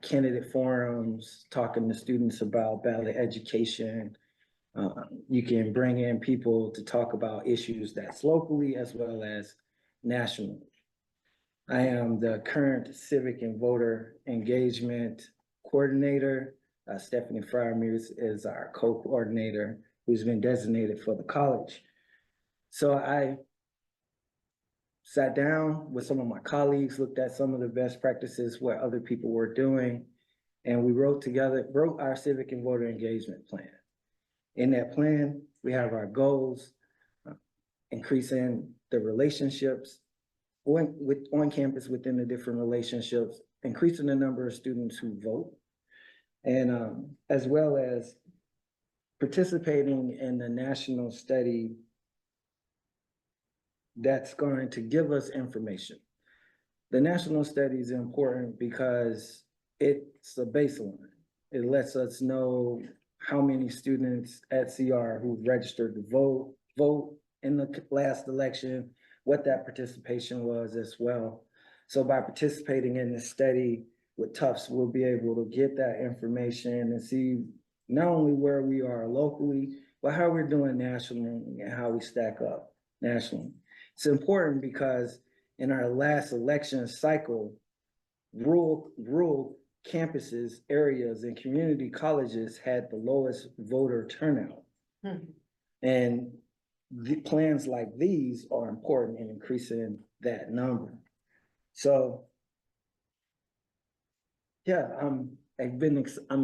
candidate forums, talking to students about ballot education. You can bring in people to talk about issues that's locally as well as nationally. I am the current civic and voter engagement coordinator. Stephanie Fryermuth is our co-coordinator who's been designated for the college. So I sat down with some of my colleagues, looked at some of the best practices, what other people were doing, and we wrote our civic and voter engagement plan. In that plan, we have our goals, increasing the relationships on campus within the different relationships, increasing the number of students who vote, and as well as participating in the national study that's going to give us information. The national study is important because it's a baseline. It lets us know how many students at CR who registered to vote in the last election, what that participation was as well. So by participating in this study with Tufts, we'll be able to get that information and see not only where we are locally, but how we're doing nationally and how we stack up nationally. It's important because in our last election cycle, rural campuses, areas, and community colleges had the lowest voter turnout. And the plans like these are important in increasing that number. So, yeah, I'm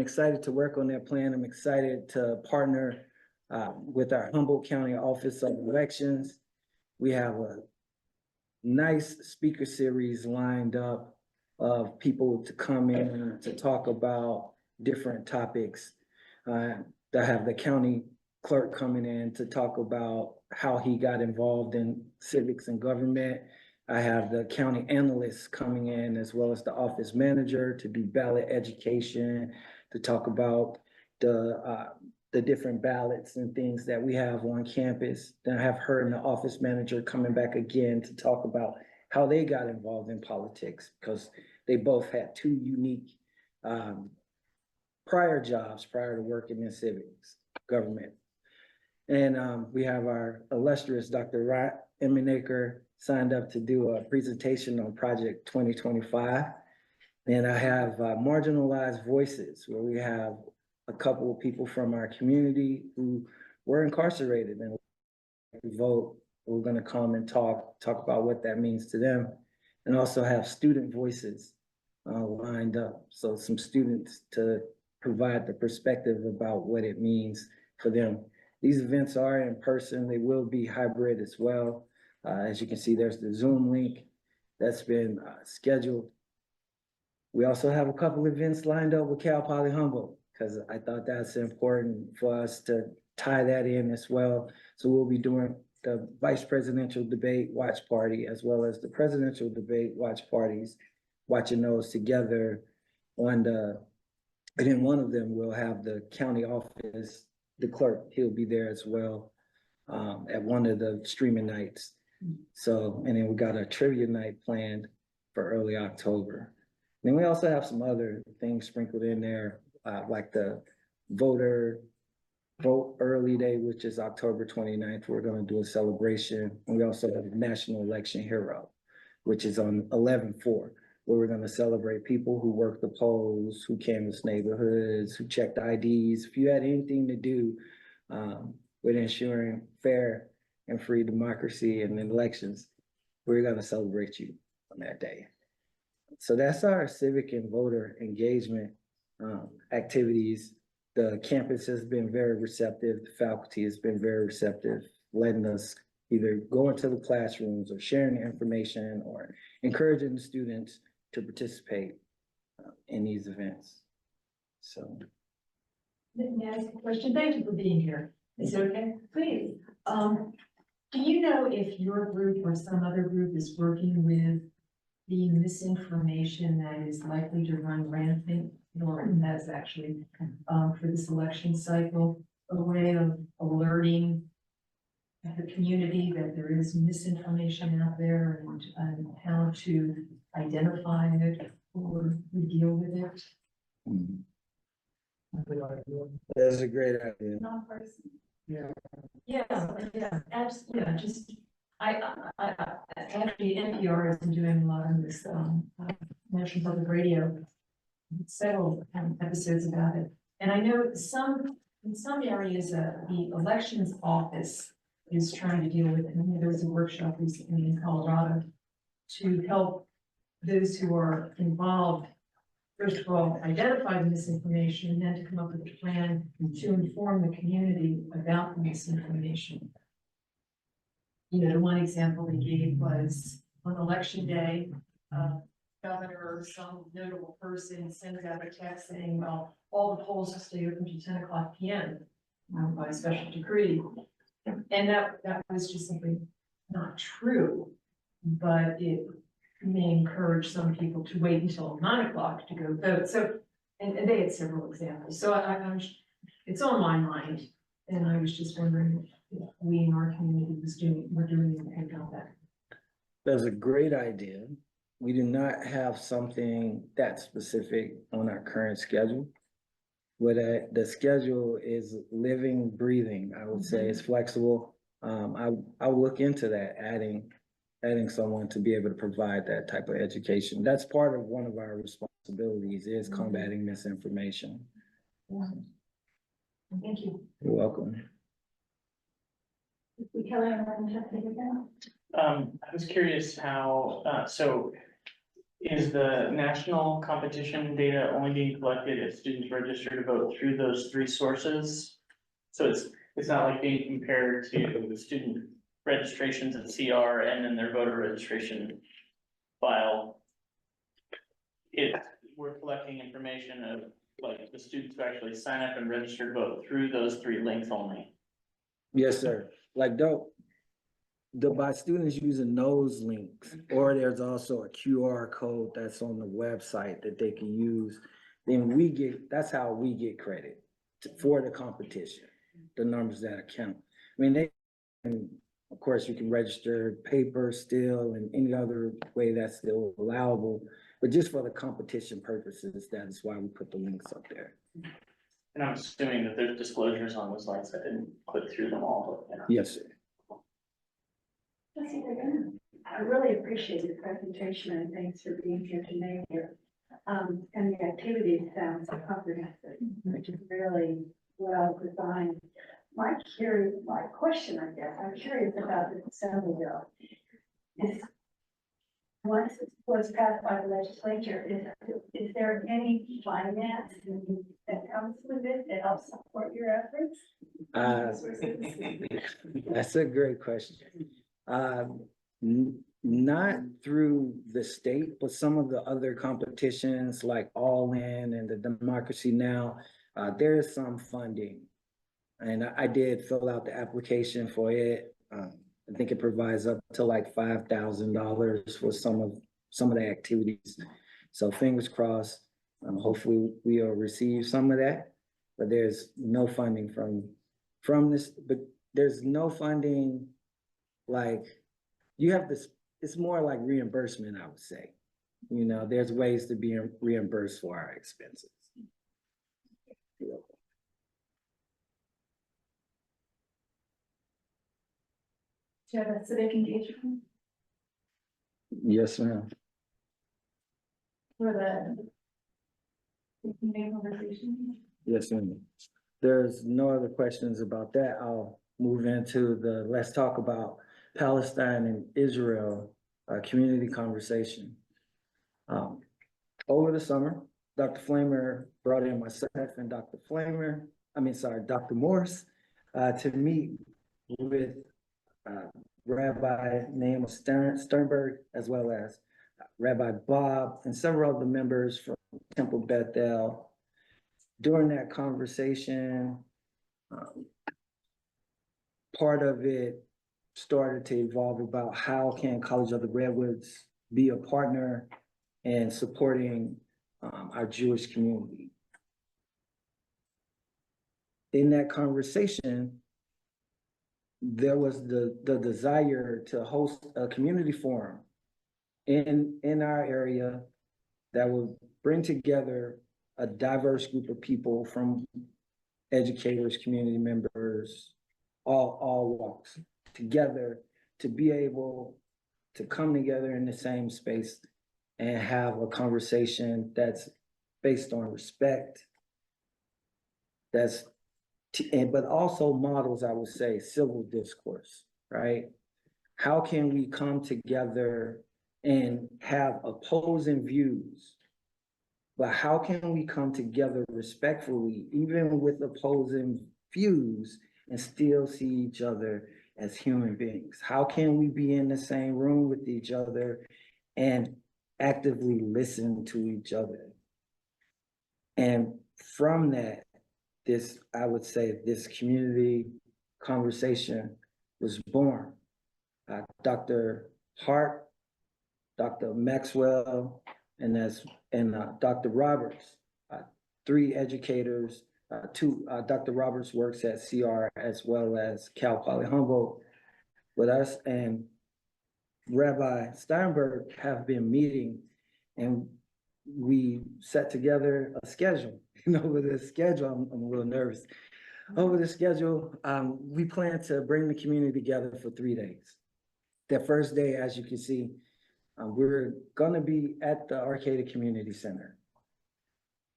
excited to work on that plan. I'm excited to partner with our Humboldt County Office of Elections. We have a nice speaker series lined up of people to come in to talk about different topics. I have the county clerk coming in to talk about how he got involved in civics and government. I have the county analysts coming in as well as the office manager to do ballot education, to talk about the different ballots and things that we have on campus. Then I have her and the office manager coming back again to talk about how they got involved in politics, because they both had two unique prior jobs prior to working in civics government. And we have our illustrious Dr. Rod Emenaker signed up to do a presentation on Project 2025. And I have Marginalized Voices, where we have a couple of people from our community who were incarcerated and vote. We're going to come and talk about what that means to them, and also have student voices lined up. So some students to provide the perspective about what it means for them. These events are in person. They will be hybrid as well. As you can see, there's the Zoom link that's been scheduled. We also have a couple events lined up with Cal Poly Humboldt, because I thought that's important for us to tie that in as well. So we'll be doing the vice presidential debate watch party as well as the presidential debate watch parties, watching those together and then one of them will have the county office, the clerk, he'll be there as well at one of the streaming nights. So, and then we got a trivia night planned for early October. Then we also have some other things sprinkled in there, like the Vote Early Day, which is October 29th. We're going to do a celebration. And we also have the National Election Hero, which is on 11/4, where we're going to celebrate people who worked the polls, who canvassed neighborhoods, who checked IDs. If you had anything to do with ensuring fair and free democracy and elections, we're going to celebrate you on that day. So that's our civic and voter engagement activities. The campus has been very receptive. The faculty has been very receptive, letting us either go into the classrooms or sharing the information or encouraging the students to participate in these events. So May I ask a question? Thank you for being here. Is it okay? Please. Do you know if your group or some other group is working with the misinformation that is likely to run rampant, or has actually, for this election cycle, a way of alerting the community that there is misinformation out there and how to identify it or deal with it? Mhm. That's a great idea. Nonpartisan. Yeah, absolutely, just, actually, NPR has been doing a lot of this, National Public Radio, several episodes about it. And I know in some areas, the elections office is trying to deal with it. And there was a workshop recently in Colorado to help those who are involved, first of all, identify the misinformation, and then to come up with a plan to inform the community about the misinformation. You know, the one example they gave was on election day, governor or some notable person sends out a text saying, well, all the polls will stay open to 10 o'clock PM by special decree. And that was just simply not true, but it may encourage some people to wait until 9 o'clock to go vote. So, and they had several examples. So it's on my mind. And I was just wondering if we in our community we're doing anything about that. That's a great idea. We do not have something that specific on our current schedule. But the schedule is living, breathing, I would say. It's flexible. I'll look into that, adding someone to be able to provide that type of education. That's part of one of our responsibilities is combating misinformation. Thank you. You're welcome. Kelly, and then have to take it down. I was curious how, so is the national competition data only being collected if students register to vote through those 3 sources? So it's not like being compared to student registrations at CR and then their voter registration file. We're collecting information of like the students who actually sign up and register to vote through those 3 links only. Yes, sir. Like by students using those links, or there's also a QR code that's on the website that they can use, then that's how we get credit for the competition, the numbers that count. I mean, of course, you can register paper still and any other way that's still allowable, but just for the competition purposes, that is why we put the links up there. And I'm assuming that there's disclosures on those links. I didn't click through them all, but. Yes, sir. I really appreciate your presentation and thanks for being here tonight here. And the activity sounds comprehensive, which is really well designed. My question, I guess, I'm curious about the assembly bill. Once it was passed by the legislature, is there any finance that comes with it that helps support your efforts? That's a great question. Not through the state, but some of the other competitions like All In and the Democracy Now, there is some funding. And I did fill out the application for it. I think it provides up to like $5,000 for some of the activities. So fingers crossed, hopefully we'll receive some of that, but there's no funding from this, but there's no funding like you have this, it's more like reimbursement, I would say. You know, there's ways to be reimbursed for our expenses. Do you have a civic engagement Yes, ma'am. for the meeting conversation? Yes, ma'am. There's no other questions about that. I'll move into let's talk about Palestine and Israel, community conversation. Over the summer, Dr. Flamer brought in myself and Dr. Morris, to meet with Rabbi Nahum Sternberg, as well as Rabbi Bob and several other members from Temple Bethel during that conversation, part of it started to evolve about how can College of the Redwoods be a partner in supporting our Jewish community. In that conversation, there was the desire to host a community forum in our area that would bring together a diverse group of people from educators, community members, all walks together to be able to come together in the same space and have a conversation that's based on respect, but also models, I would say, civil discourse, right? How can we come together and have opposing views, but how can we come together respectfully, even with opposing views, and still see each other as human beings? How can we be in the same room with each other and actively listen to each other? And from that, I would say this community conversation was born. Dr. Hart, Dr. Maxwell, and Dr. Roberts, three educators, Dr. Roberts works at CR as well as Cal Poly Humboldt with us, and Rabbi Steinberg have been meeting, and we set together a schedule. Over the schedule, I'm a little nervous. Over the schedule, we plan to bring the community together for 3 days. The first day, as you can see, we're gonna be at the Arcata Community Center.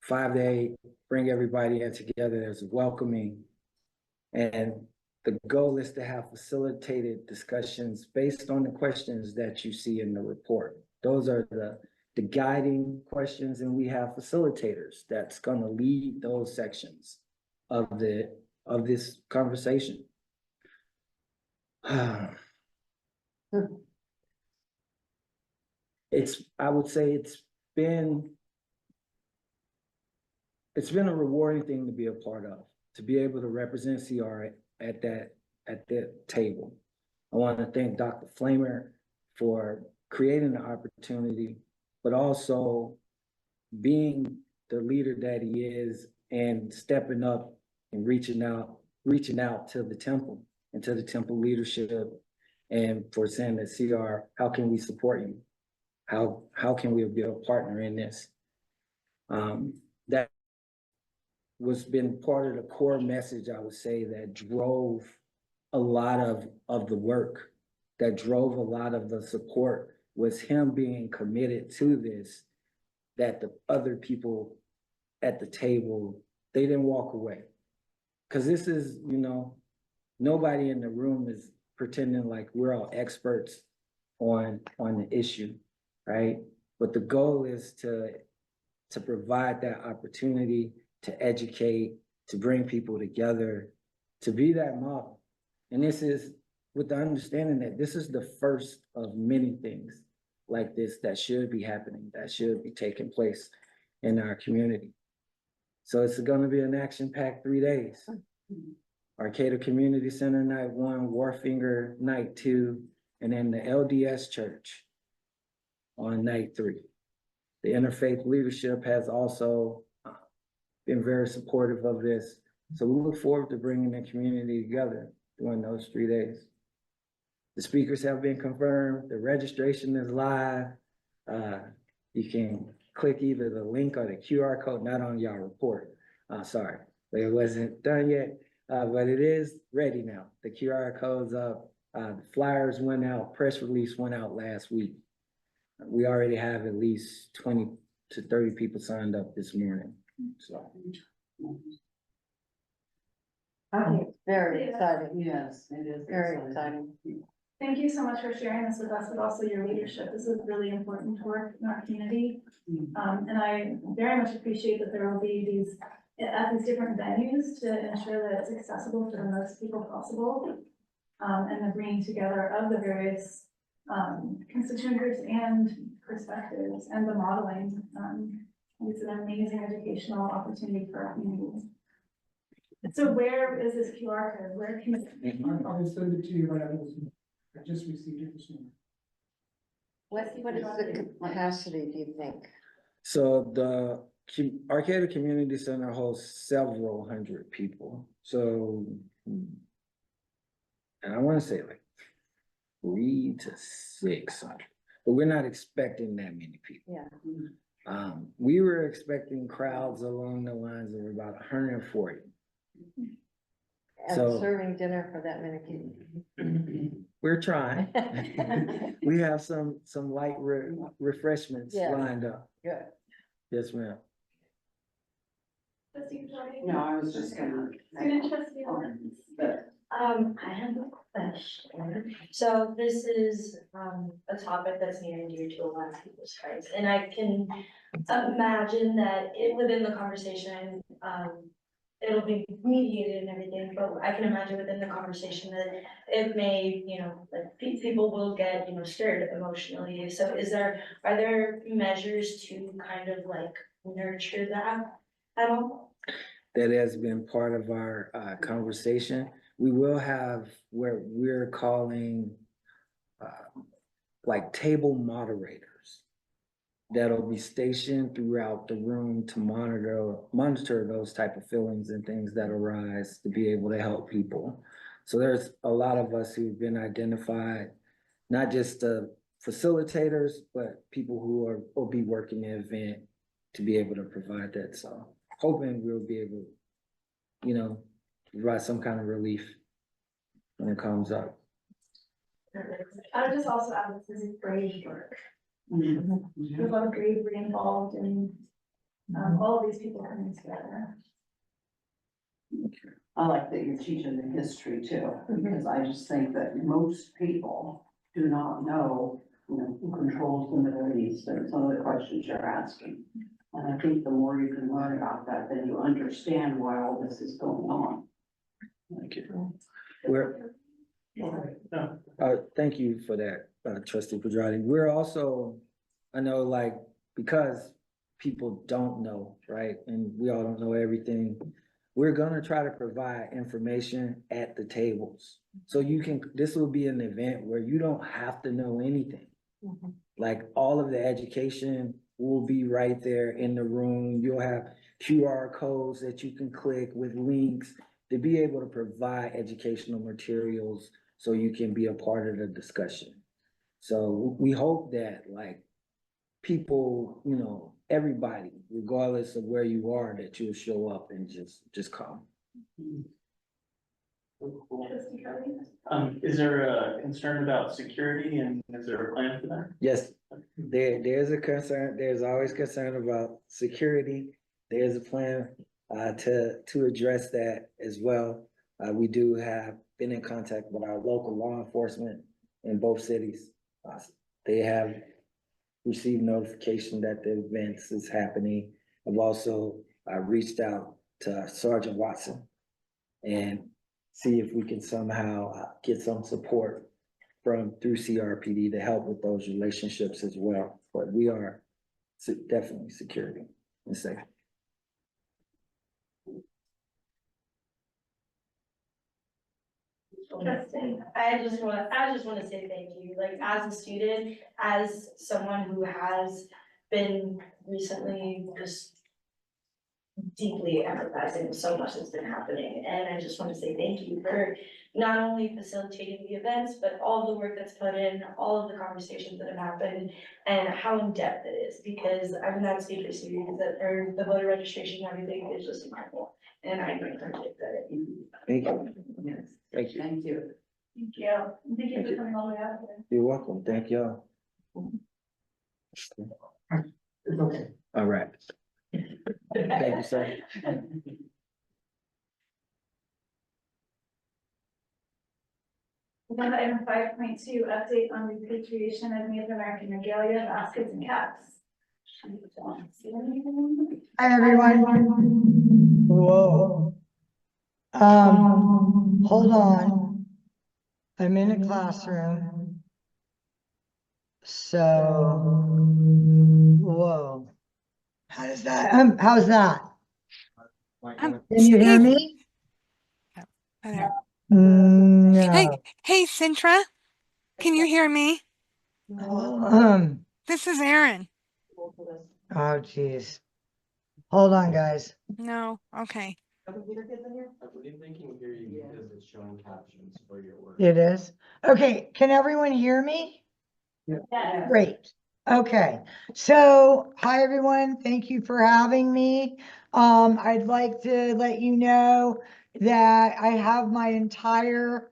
5 to 8, bring everybody in together as welcoming. And the goal is to have facilitated discussions based on the questions that you see in the report. Those are the guiding questions, and we have facilitators that's gonna lead those sections of this conversation. I would say it's been a rewarding thing to be a part of, to be able to represent CR at that table. I want to thank Dr. Flamer for creating the opportunity, but also being the leader that he is and stepping up and reaching out to the temple and to the temple leadership, and for saying that CR, how can we support you? How can we be a partner in this? That was been part of the core message, I would say, that drove a lot of the work, that drove a lot of the support, was him being committed to this, that the other people at the table, they didn't walk away. Because this is, nobody in the room is pretending like we're all experts on the issue, right? But the goal is to provide that opportunity, to educate, to bring people together, to be that model. And this is with the understanding that this is the first of many things like this that should be happening, that should be taking place in our community. So it's gonna be an action-packed 3 days. Arcata Community Center night 1, Warfinger night 2, and then the LDS Church on night 3. The Interfaith Leadership has also been very supportive of this. So we look forward to bringing the community together during those 3 days. The speakers have been confirmed. The registration is live. You can click either the link or the QR code, not on your report. Sorry, but it wasn't done yet, but it is ready now. The QR code's up. The flyers went out, press release went out last week. We already have at least 20 to 30 people signed up this morning, so. I think it's very exciting, Yes, it is. very exciting. Thank you so much for sharing this with us, but also your leadership. This is really important work in our community. And I very much appreciate that there will be these, at these different venues to ensure that it's accessible for the most people possible. And the bringing together of the various constituent groups and perspectives and the modeling. It's an amazing educational opportunity for our community. So where is this QR code? Where can it? I will send it to you right after this meeting. I just received it this morning. What is the capacity, do you think? So the Arcata Community Center holds several hundred people, so. And I wanna say like 300 to 600, but we're not expecting that many people. Yeah. We were expecting crowds along the lines of about 140. And So- serving dinner for that many people. We're trying. We have some light refreshments Yeah. lined up. Good. Yes, ma'am. Trustee Cottrell? No, I was just gonna. Student trustee Lawrence? But I have a question. So this is, a topic that's near and dear to a lot of people's hearts, and I can imagine that within the conversation, it'll be mediated and everything, but I can imagine within the conversation that it may, like, people will get, stirred emotionally. So are there measures to kind of like nurture that at all? That has been part of our conversation. We will have where we're calling like table moderators that'll be stationed throughout the room to monitor those type of feelings and things that arise to be able to help people. So there's a lot of us who've been identified, not just the facilitators, but people who will be working the event to be able to provide that. So hoping we'll be able, provide some kind of relief when it comes up. I would just also add this is grade work. Mm-hmm. There's a lot of bravery involved in all of these people coming together. I like that you're teaching the history too, because I just think that most people do not know, who controls the Middle East and some of the questions you're asking. And I think the more you can learn about that, then you understand why all this is going on. Thank you. Thank you for that, Trustee Pedrati. We're also, I know, like, because people don't know, right? And we all don't know everything. We're gonna try to provide information at the tables. So this will be an event where you don't have to know anything. Like, all of the education will be right there in the room. You'll have QR codes that you can click with links to be able to provide educational materials so you can be a part of the discussion. So we hope that, like, people, everybody, regardless of where you are, that you'll show up and just come. Trustee Kelly? Is there a concern about security and is there a plan for that? Yes, there's a concern, there's always concern about security. There's a plan to address that as well. We do have been in contact with our local law enforcement in both cities. They have received notification that the events is happening. I've also reached out to Sergeant Watson and see if we can somehow get some support through CRPD to help with those relationships as well. But we are definitely security and safety. I just wanna say thank you, like, as a student, as someone who has been recently just deeply empathizing with so much that's been happening, and I just wanna say thank you for not only facilitating the events, but all the work that's put in, all of the conversations that have happened, and how in-depth it is, because I've been at speaker series or the voter registration, and everything is just incredible, and I really appreciate that. Thank you. Yes, Thank you. thank you. Thank you. And thank you for coming all the way out here. You're welcome. Thank y'all. It's okay. All right. Thank you, sir. Agenda item 5.2, update on repatriation of Native American regalia, baskets and caps. Hi, everyone. Whoa. Hold on. I'm in a classroom. So, whoa. how's that? Um, Can you hear hey, me? hi there. Hey, No. hey, Sintra, can you hear me? Um, This is Aaron. oh geez. Hold on, guys. No, okay. I believe they can hear you because it's showing captions for your work. It is. Okay, can everyone hear me? Yeah. Great. Okay, so hi, everyone. Thank you for having me. I'd like to let you know that I have my entire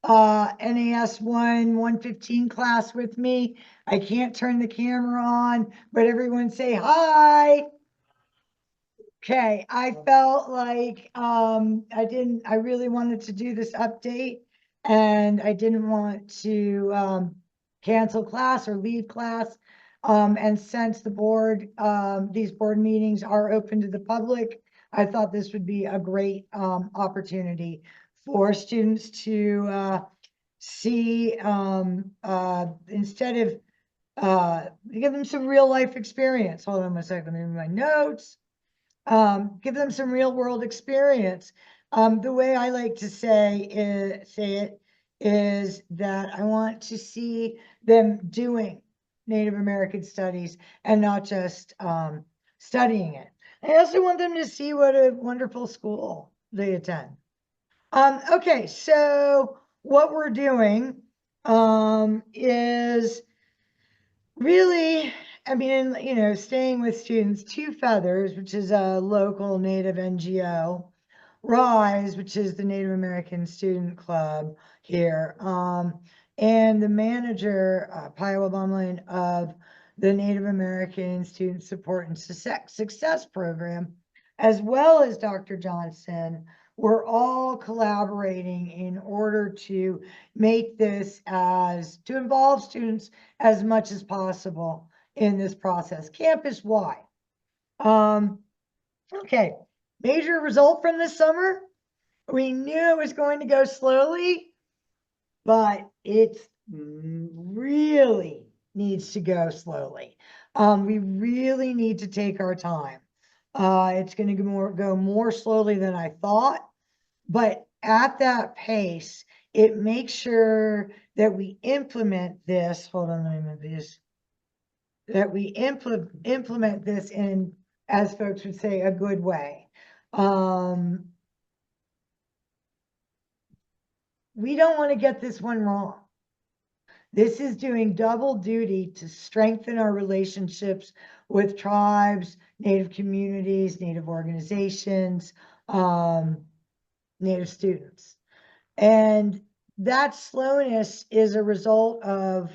NAS 115 class with me. I can't turn the camera on, but everyone say hi. Okay, I felt like I really wanted to do this update, and I didn't want to cancel class or leave class. And since the board, these board meetings are open to the public, I thought this would be a great opportunity for students to see instead of give them some real life experience. Hold on a second, let me read my notes. Give them some real world experience. The way I like to say it is that I want to see them doing Native American studies and not just studying it. I also want them to see what a wonderful school they attend. Okay, so what we're doing is really, I mean, you know, staying with students, Two Feathers, which is a local Native NGO, RISE, which is the Native American Student Club here, and the manager, Piowa Bumlin, of the Native American Student Support and Success Program, as well as Dr. Johnson, we're all collaborating in order to make this to involve students as much as possible in this process, campus-wide. Okay, major result from this summer. We knew it was going to go slowly, but it really needs to go slowly. We really need to take our time. It's going to go more slowly than I thought, but at that pace, it makes sure that we implement this. Hold on, let me move this. That we implement this in, as folks would say, a good way. We don't want to get this one wrong. This is doing double duty to strengthen our relationships with tribes, Native communities, Native organizations, Native students. And that slowness is a result of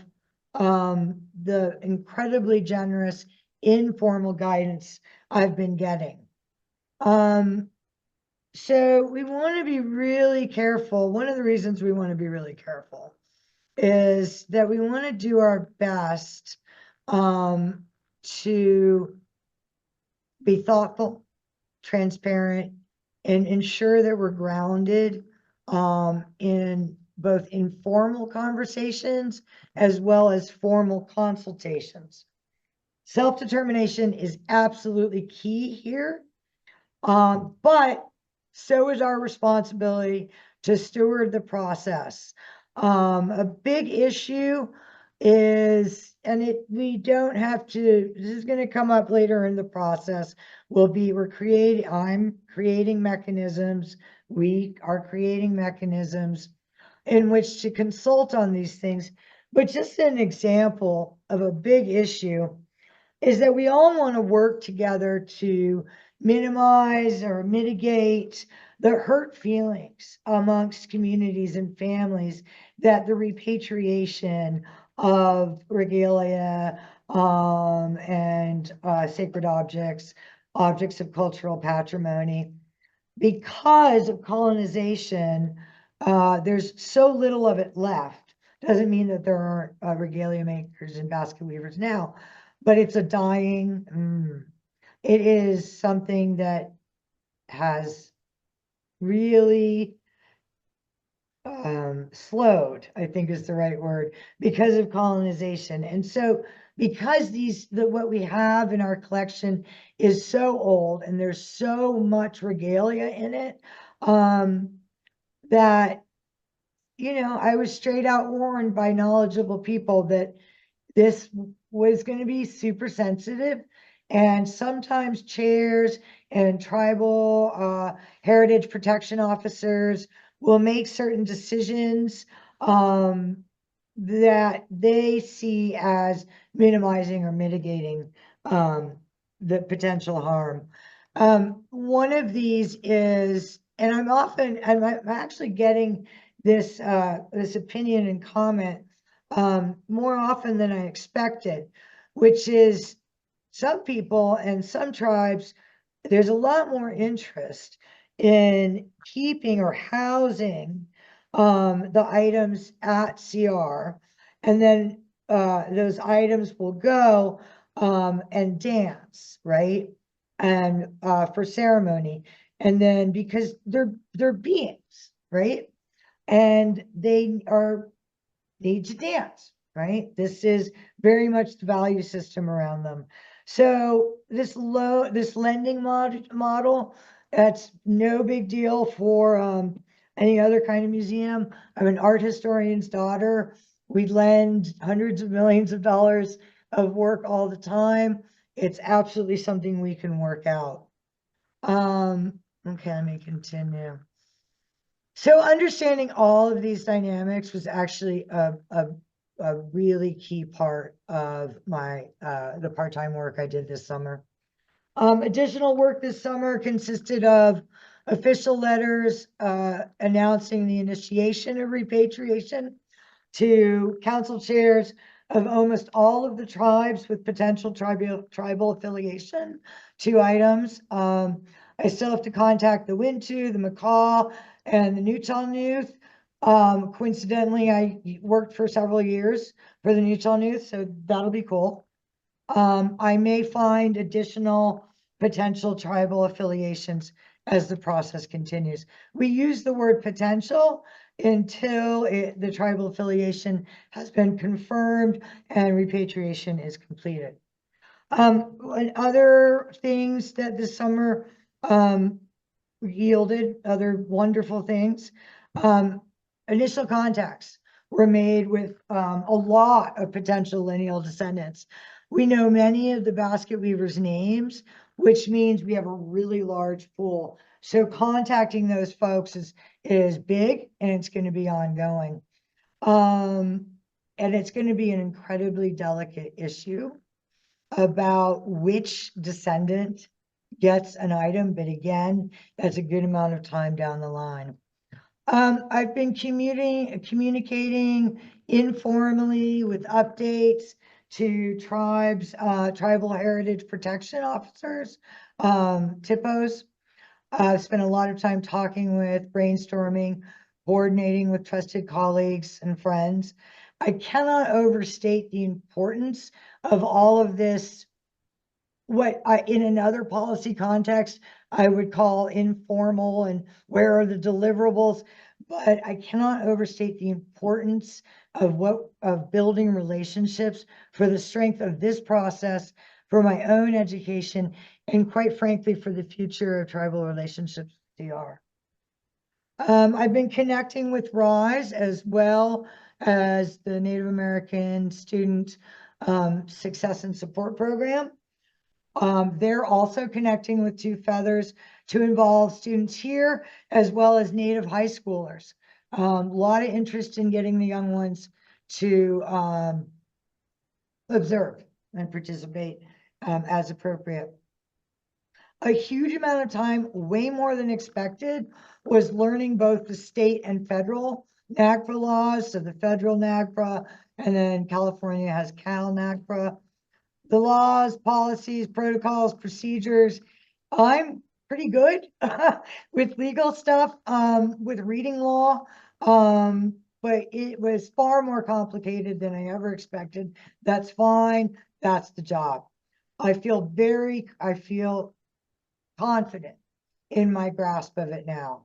the incredibly generous informal guidance I've been getting. So we want to be really careful. One of the reasons we want to be really careful is that we want to do our best to be thoughtful, transparent, and ensure that we're grounded in both informal conversations as well as formal consultations. Self-determination is absolutely key here, but so is our responsibility to steward the process. A big issue is, and we don't have to, this is going to come up later in the process, I'm creating mechanisms, we are creating mechanisms in which to consult on these things. But just an example of a big issue is that we all want to work together to minimize or mitigate the hurt feelings amongst communities and families that the repatriation of regalia and sacred objects, objects of cultural patrimony, because of colonization, there's so little of it left. Doesn't mean that there aren't regalia makers and basket weavers now, but it's a dying, it is something that has really slowed, I think is the right word, because of colonization. And so because what we have in our collection is so old and there's so much regalia in it, that, I was straight out warned by knowledgeable people that this was going to be super sensitive. And sometimes chairs and tribal heritage protection officers will make certain decisions that they see as minimizing or mitigating the potential harm. One of these is, and I'm actually getting this opinion and comment more often than I expected, which is some people and some tribes, there's a lot more interest in keeping or housing the items at CR. And then those items will go and dance, right? And for ceremony. And then because they're beings, right? And they need to dance, right? This is very much the value system around them. So this lending model, that's no big deal for any other kind of museum. I'm an art historian's daughter. We lend hundreds of millions of dollars of work all the time. It's absolutely something we can work out. Okay, let me continue. So understanding all of these dynamics was actually a really key part of my the part-time work I did this summer. Additional work this summer consisted of official letters announcing the initiation of repatriation to council chairs of almost all of the tribes with potential tribal affiliation, 2 items. I still have to contact the Wintu, the Makah, and the Nuu-chah-nulth. Coincidentally, I worked for several years for the Nuu-chah-nulth, so that'll be cool. I may find additional potential tribal affiliations as the process continues. We use the word potential until the tribal affiliation has been confirmed and repatriation is completed. And other things that this summer yielded, other wonderful things, initial contacts were made with a lot of potential lineal descendants. We know many of the basket weavers' names, which means we have a really large pool. So contacting those folks is big, and it's going to be ongoing. And it's going to be an incredibly delicate issue about which descendant gets an item, but again, that's a good amount of time down the line. I've been communicating informally with updates to tribes, tribal heritage protection officers, TIPOs. I've spent a lot of time talking with, brainstorming, coordinating with trusted colleagues and friends. I cannot overstate the importance of all of this, what I, in another policy context, I would call informal and where are the deliverables, but I cannot overstate the importance of building relationships for the strength of this process, for my own education, and quite frankly, for the future of tribal relationships with DR. I've been connecting with RISE as well as the Native American Student Success and Support Program. They're also connecting with Two Feathers to involve students here as well as Native high schoolers. A lot of interest in getting the young ones to observe and participate as appropriate. A huge amount of time, way more than expected, was learning both the state and federal NAGPRA laws. So the federal NAGPRA, and then California has Cal NAGPRA. The laws, policies, protocols, procedures. I'm pretty good with legal stuff, with reading law, but it was far more complicated than I ever expected. That's fine. That's the job. I feel confident in my grasp of it now.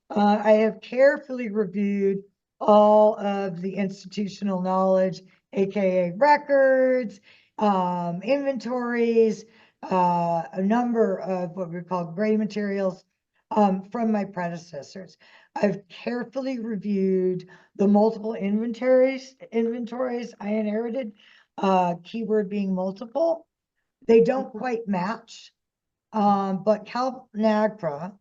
I have carefully reviewed all of the institutional knowledge, AKA records, inventories, a number of what we call gray materials, from my predecessors. I've carefully reviewed the multiple inventories I inherited, keyword being multiple. They don't quite match, but Cal NAGPRA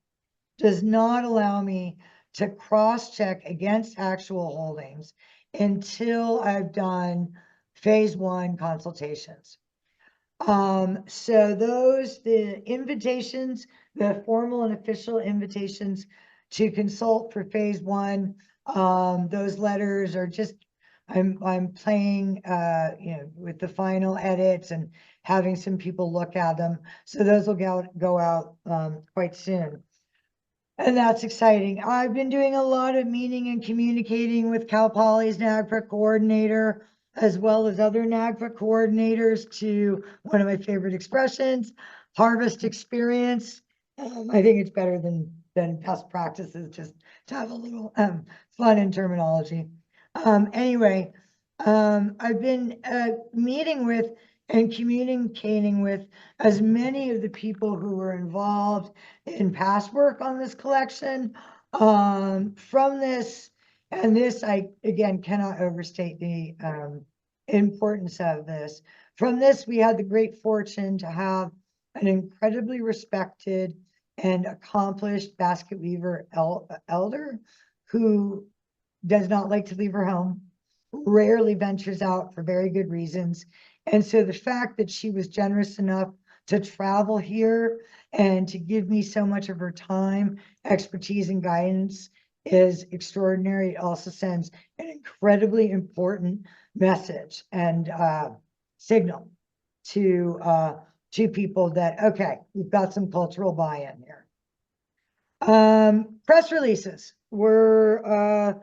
does not allow me to cross-check against actual holdings until I've done phase one consultations. So the invitations, the formal and official invitations to consult for phase one, those letters are just, I'm playing, with the final edits and having some people look at them. So those will go out, quite soon. And that's exciting. I've been doing a lot of meeting and communicating with Cal Poly's NAGPRA coordinator, as well as other NAGPRA coordinators, to one of my favorite expressions, harvest experience. I think it's better than best practices, just to have a little fun in terminology. Anyway, I've been meeting with and communicating with as many of the people who were involved in past work on this collection. From this, and this, I again cannot overstate the importance of this. From this, we had the great fortune to have an incredibly respected and accomplished basket weaver elder who does not like to leave her home, rarely ventures out for very good reasons. And so the fact that she was generous enough to travel here and to give me so much of her time, expertise, and guidance is extraordinary. It also sends an incredibly important message and signal to people that, okay, we've got some cultural buy-in here. Press releases were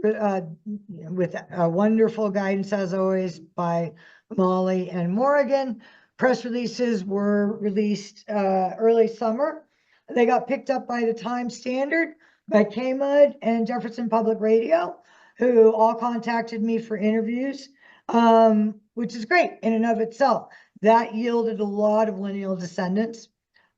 with wonderful guidance, as always, by Molly and Morrigan. Press releases were released early summer. They got picked up by the Times Standard, by KMUD and Jefferson Public Radio, who all contacted me for interviews, which is great in and of itself. That yielded a lot of lineal descendants.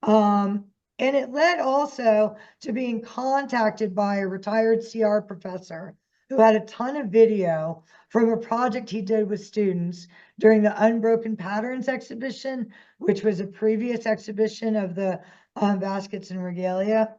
And it led also to being contacted by a retired CR professor who had a ton of video from a project he did with students during the Unbroken Patterns exhibition, which was a previous exhibition of the baskets and regalia.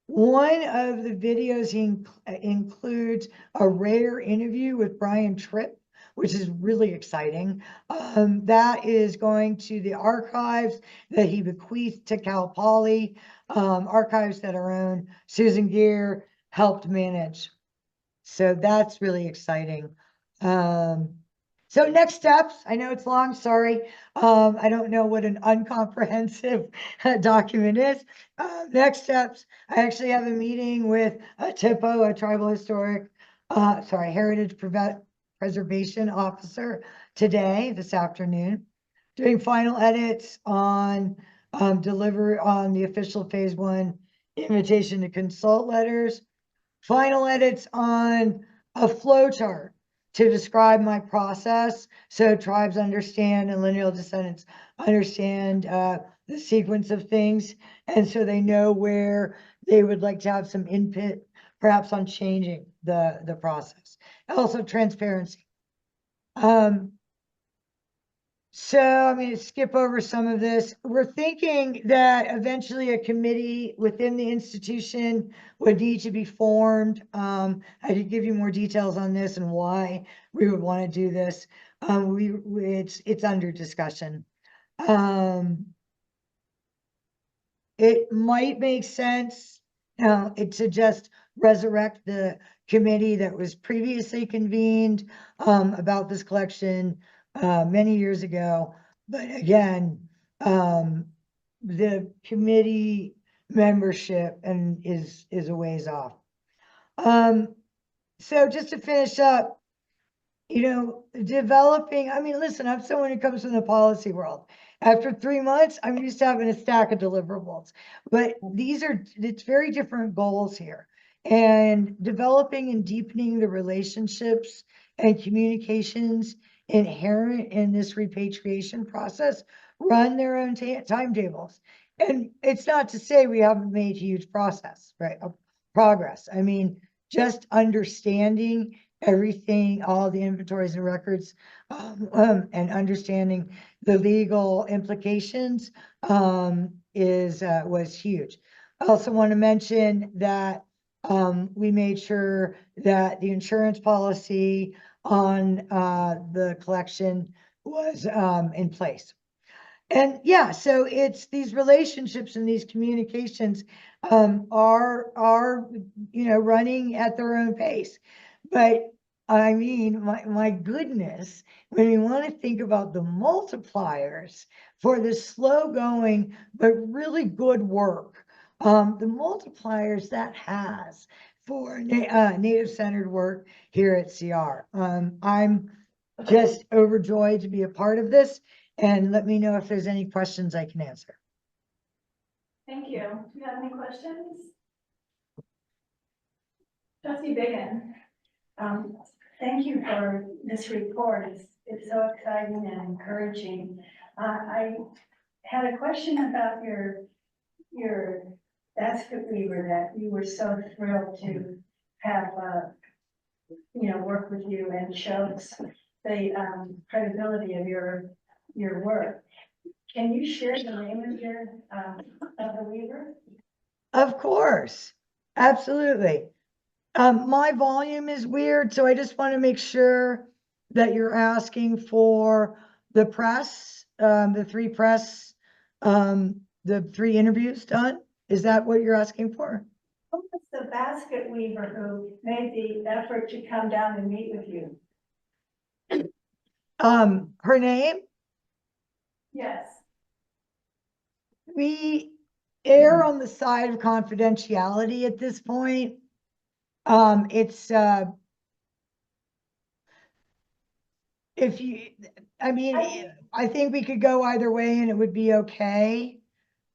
One of the videos he includes a rare interview with Brian Tripp, which is really exciting. That is going to the archives that he bequeathed to Cal Poly, archives that our own Susan Gear helped manage. So that's really exciting. So next steps, I know it's long, sorry. I don't know what an uncomprehensive document is. Next steps, I actually have a meeting with TIPO, a tribal heritage preservation officer today, this afternoon, doing final edits on delivery on the official phase one invitation to consult letters, final edits on a flow chart to describe my process so tribes understand and lineal descendants understand the sequence of things, and so they know where they would like to have some input, perhaps on changing the process. Also transparency. So I'm going to skip over some of this. We're thinking that eventually a committee within the institution would need to be formed. I could give you more details on this and why we would want to do this. It's under discussion. It might make sense to just resurrect the committee that was previously convened about this collection many years ago. But again, the committee membership is a ways off. So just to finish up, developing, I mean, listen, I'm someone who comes from the policy world, After 3 months, I'm used to having a stack of deliverables. But it's very different goals here. And developing and deepening the relationships and communications inherent in this repatriation process run their own timetables. And it's not to say we haven't made huge progress. I mean, just understanding everything, all the inventories and records, and understanding the legal implications, was huge. I also want to mention that, we made sure that the insurance policy on, the collection was, in place. And yeah, so it's these relationships and these communications, are, running at their own pace. But I mean, my goodness, when we want to think about the multipliers for this slow going, but really good work, the multipliers that has for native centered work here at CR. I'm just overjoyed to be a part of this, and let me know if there's any questions I can answer. Thank you. Do you have any questions? Trustee Biggin. Thank you for this report. It's so exciting and encouraging. I had a question about your basket weaver that you were so thrilled to have, work with you, and shows the credibility of your work. Can you share the name of the weaver? Of course, absolutely. My volume is weird, so I just want to make sure that you're asking for the press, the three interviews done. Is that what you're asking for? Who was the basket weaver who made the effort to come down and meet with you? Her name? Yes. We err on the side of confidentiality at this point. It's, I think we could go either way and it would be okay,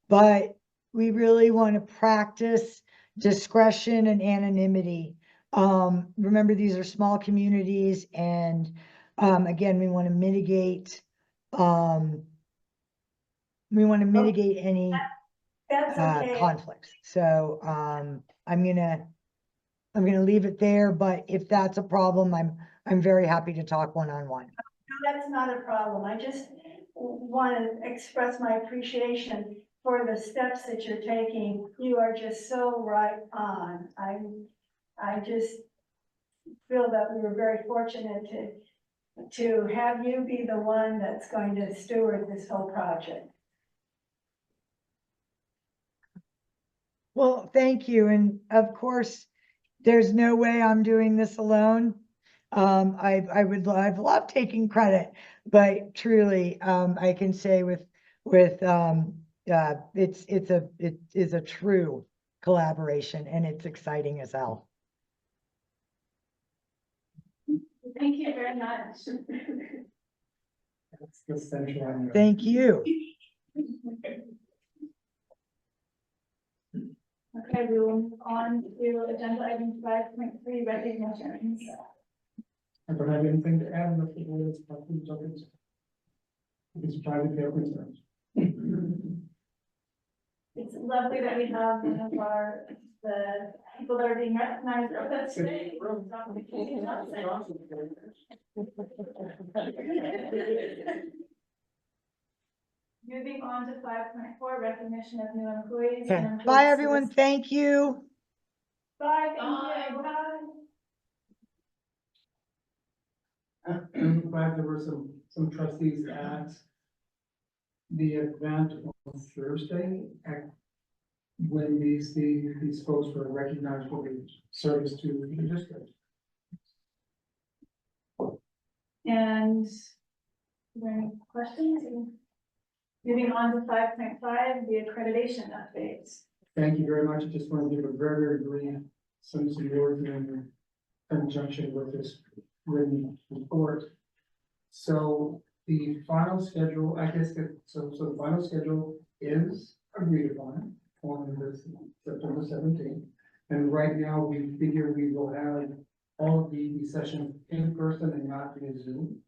but we really want to practice discretion and anonymity. Remember, these are small communities, and, again, we want to mitigate, any That's okay. conflicts. So, I'm gonna leave it there, but if that's a problem, I'm very happy to talk one-on-one. No, that's not a problem. I just want to express my appreciation for the steps that you're taking. You are just so right on. I just feel that we were very fortunate to have you be the one that's going to steward this whole project. Well, thank you. And of course, there's no way I'm doing this alone. I've loved taking credit, but truly, I can say it is a true collaboration, and it's exciting as hell. Thank you very much. That's the central. Thank you. Okay, we will move on to agenda item 5.3, recognitions. I don't have anything to add unless the board is probably talking. It's private their concerns. It's lovely that we have one of the people that are being recognized for this today. Moving on to 5.4, recognition of new employees. Okay. and Bye, employees. everyone. Thank you. Bye, thank you. Bye. I'm glad there were some trustees at the event on Thursday when these folks were recognized for the service to the district. And are there any questions? Moving on to 5.5, the accreditation updates. Thank you very much. I just want to give a very brief, some words in conjunction with this written report. So The final schedule, I guess, so the final schedule is agreed upon on this September 17th. And right now, we figure we will have all of the sessions in person and not via Zoom.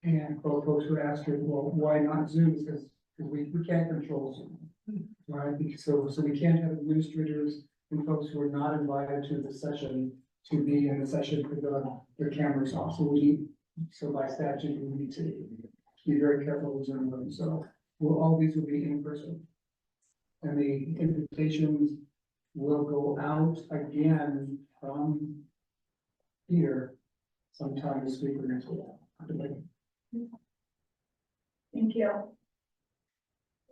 And for folks who ask, well, why not Zoom? Because we can't control Zoom. Right, so we can't have administrators and folks who are not invited to the session to be in the session with their cameras off. So by statute, we need to be very careful with Zoom. So all these will be in person. And the invitations will go out again from here sometime this week or next week. Thank you.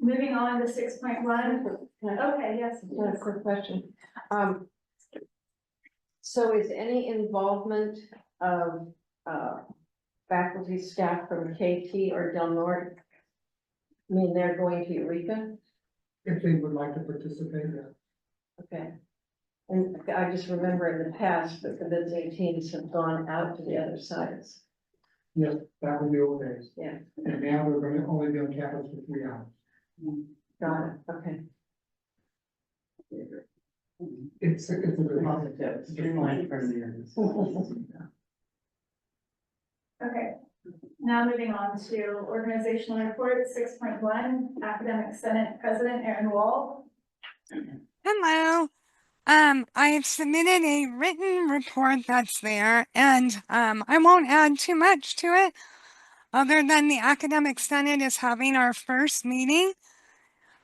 Moving on to 6.1. Okay, yes. I have a quick question. So is any involvement of, faculty, staff from KT or Del Norte, I mean, they're going to Eureka? If they would like to participate, yeah. Okay. And I just remember in the past that the visiting teams have gone out to the other sides. Yes, that will be old days. Yeah. And now we're going to only be on campus for 3 hours. Got it, okay. It's a good Positive. Streamlined for the. Okay, now moving on to organizational report, 6.1, Academic Senate President Aaron Wall. Hello. I've submitted a written report that's there, and I won't add too much to it, other than the Academic Senate is having our first meeting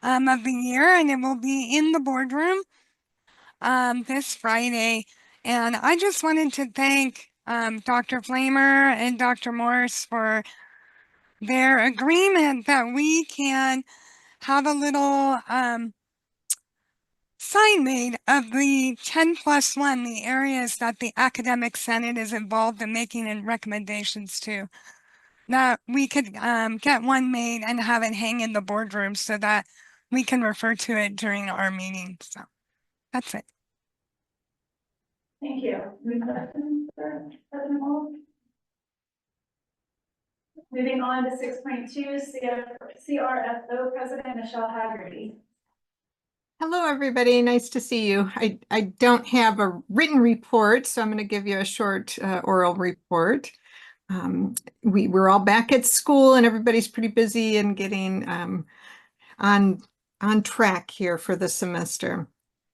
of the year, and it will be in the boardroom this Friday. And I just wanted to thank Dr. Flamer and Dr. Morse for their agreement that we can have a little sign made of the 10+1, the areas that the Academic Senate is involved in making recommendations to. That we could get one made and have it hang in the boardroom so that we can refer to it during our meeting. So that's it. Thank you. Any questions for President Wall? Moving on to 6.2, CRFO President Michelle Haggerty. Hello, everybody. Nice to see you. I don't have a written report, so I'm going to give you a short oral report. We're all back at school and everybody's pretty busy and getting on track here for the semester.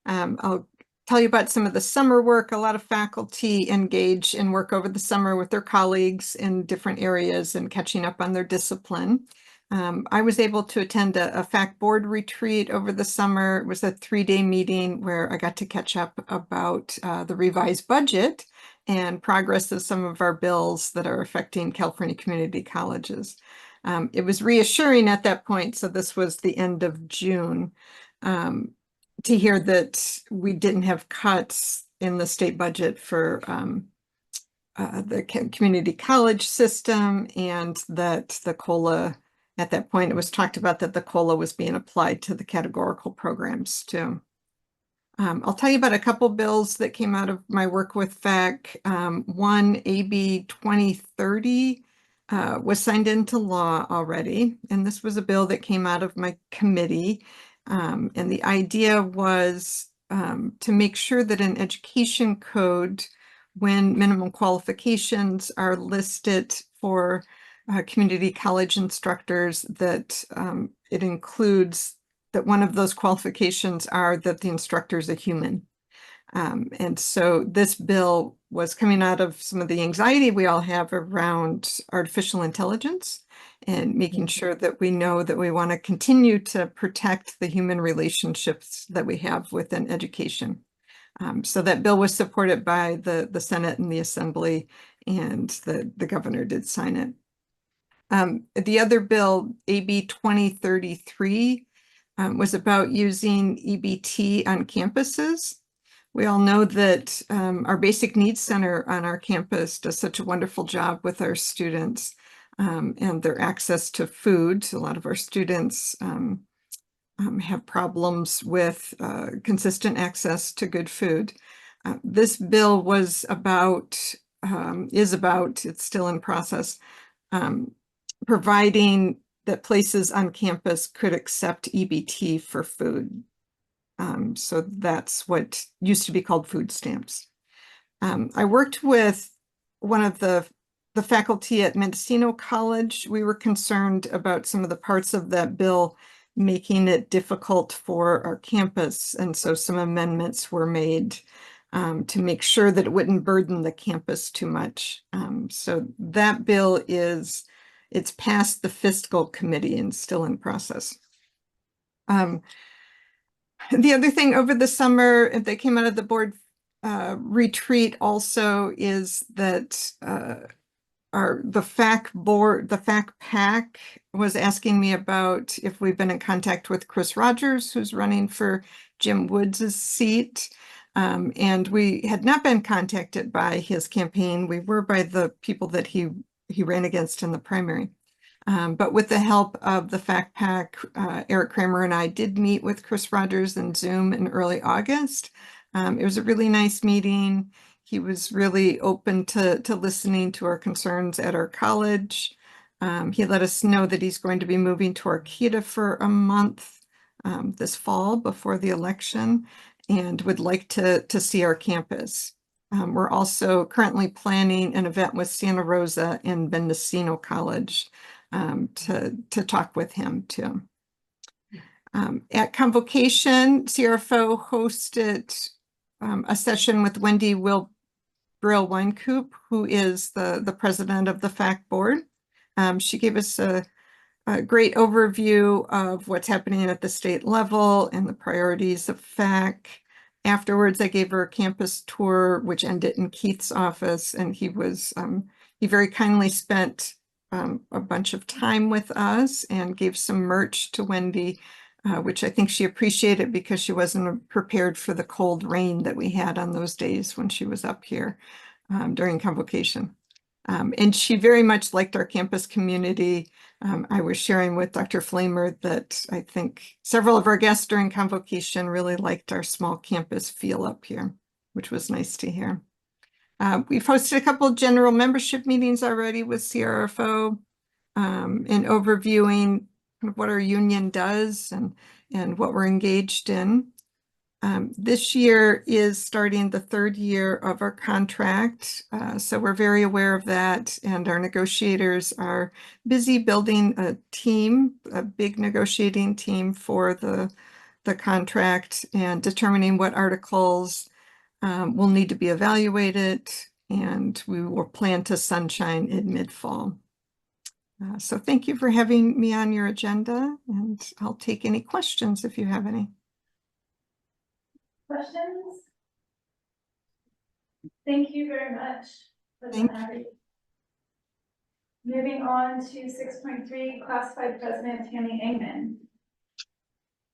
I'll tell you about some of the summer work. A lot of faculty engage in work over the summer with their colleagues in different areas and catching up on their discipline. I was able to attend a FAC board retreat over the summer. It was a 3-day meeting where I got to catch up about the revised budget and progress of some of our bills that are affecting California community colleges. It was reassuring at that point, so this was the end of June, to hear that we didn't have cuts in the state budget for the community college system, and that the COLA, at that point, it was talked about that the COLA was being applied to the categorical programs too. I'll tell you about a couple bills that came out of my work with FAC. One, AB 2030, was signed into law already, and this was a bill that came out of my committee. And the idea was to make sure that an education code, when minimum qualifications are listed for community college instructors, that it includes that one of those qualifications are that the instructor is a human. And so this bill was coming out of some of the anxiety we all have around artificial intelligence and making sure that we know that we want to continue to protect the human relationships that we have within education. So that bill was supported by the Senate and the Assembly, and the governor did sign it. The other bill, AB 2033, was about using EBT on campuses. We all know that our Basic Needs Center on our campus does such a wonderful job with our students and their access to food. A lot of our students have problems with consistent access to good food. This bill was about, it's still in process, providing that places on campus could accept EBT for food. So that's what used to be called food stamps. I worked with one of the faculty at Mendocino College. We were concerned about some of the parts of that bill making it difficult for our campus. And so some amendments were made to make sure that it wouldn't burden the campus too much. So that bill it's past the fiscal committee and still in process. The other thing over the summer that came out of the board retreat also is that the FAC board, the FAC PAC was asking me about if we've been in contact with Chris Rogers, who's running for Jim Woods' seat. And we had not been contacted by his campaign. We were by the people that he ran against in the primary. But with the help of the FAC PAC, Eric Kramer and I did meet with Chris Rogers in Zoom in early August. It was a really nice meeting. He was really open to listening to our concerns at our college. He let us know that he's going to be moving to Arcata for a month this fall before the election and would like to see our campus. We're also currently planning an event with Santa Rosa and Mendocino College to talk with him too. At Convocation, CRFO hosted a session with Wendy Brill-Weinkoop, who is the president of the FAC board. She gave us a great overview of what's happening at the state level and the priorities of FAC. Afterwards, I gave her a campus tour, which ended in Keith's office, and he very kindly spent a bunch of time with us and gave some merch to Wendy, which I think she appreciated because she wasn't prepared for the cold rain that we had on those days when she was up here during Convocation. And she very much liked our campus community. I was sharing with Dr. Flamer that I think several of our guests during Convocation really liked our small campus feel up here, which was nice to hear. We've hosted a couple of general membership meetings already with CRFO and overviewing kind of what our union does and what we're engaged in. This year is starting the 3rd year of our contract, so we're very aware of that, and our negotiators are busy building a team, a big negotiating team for the contract and determining what articles will need to be evaluated, and we will plan to sunshine in mid-fall. So thank you for having me on your agenda, and I'll take any questions if you have any. Questions? Thank you very much. Thank Moving on to 6.3, classified president Tammy Engman.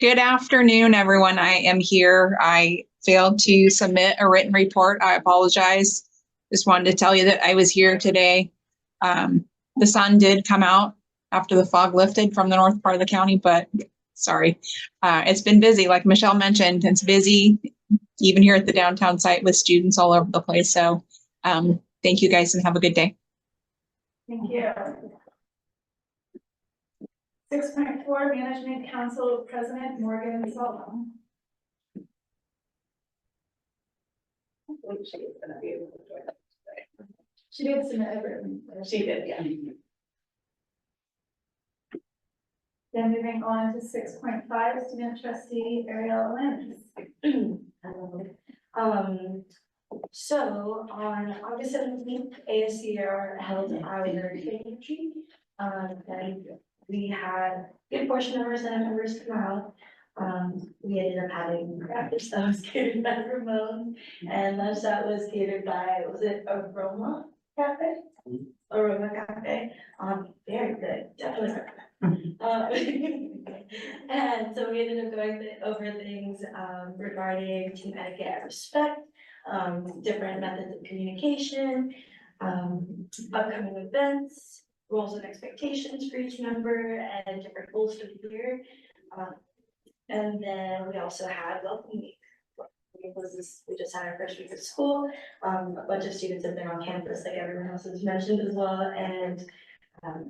Good afternoon, everyone. I am here. I failed to submit a written report. I apologize. Just wanted to tell you that I was here today. The sun did come out after the fog lifted from the north part of the county, but sorry. It's been busy, like Michelle mentioned. It's busy even here at the downtown site with students all over the place. So thank you guys and have a good day. Thank you. 6.4, Management Council President Morgan Solomon. She did submit everything. She did, yeah. Then moving on to 6.5, Student Trustee Ariel Lynch. So on August 17th, ASCR held our training retreat. And we had a good portion of our Senate members come out. We ended up having breakfast that was catered by Ramon, and lunch that was catered by, was it Aroma Cafe? Aroma Cafe. Very good, definitely recommend. And so we ended up going over things regarding team etiquette and respect, different methods of communication, upcoming events, roles and expectations for each member, and different goals for the year. And then we also had welcome week. We just had our first week of school. A bunch of students have been on campus, like everyone else has mentioned as well, and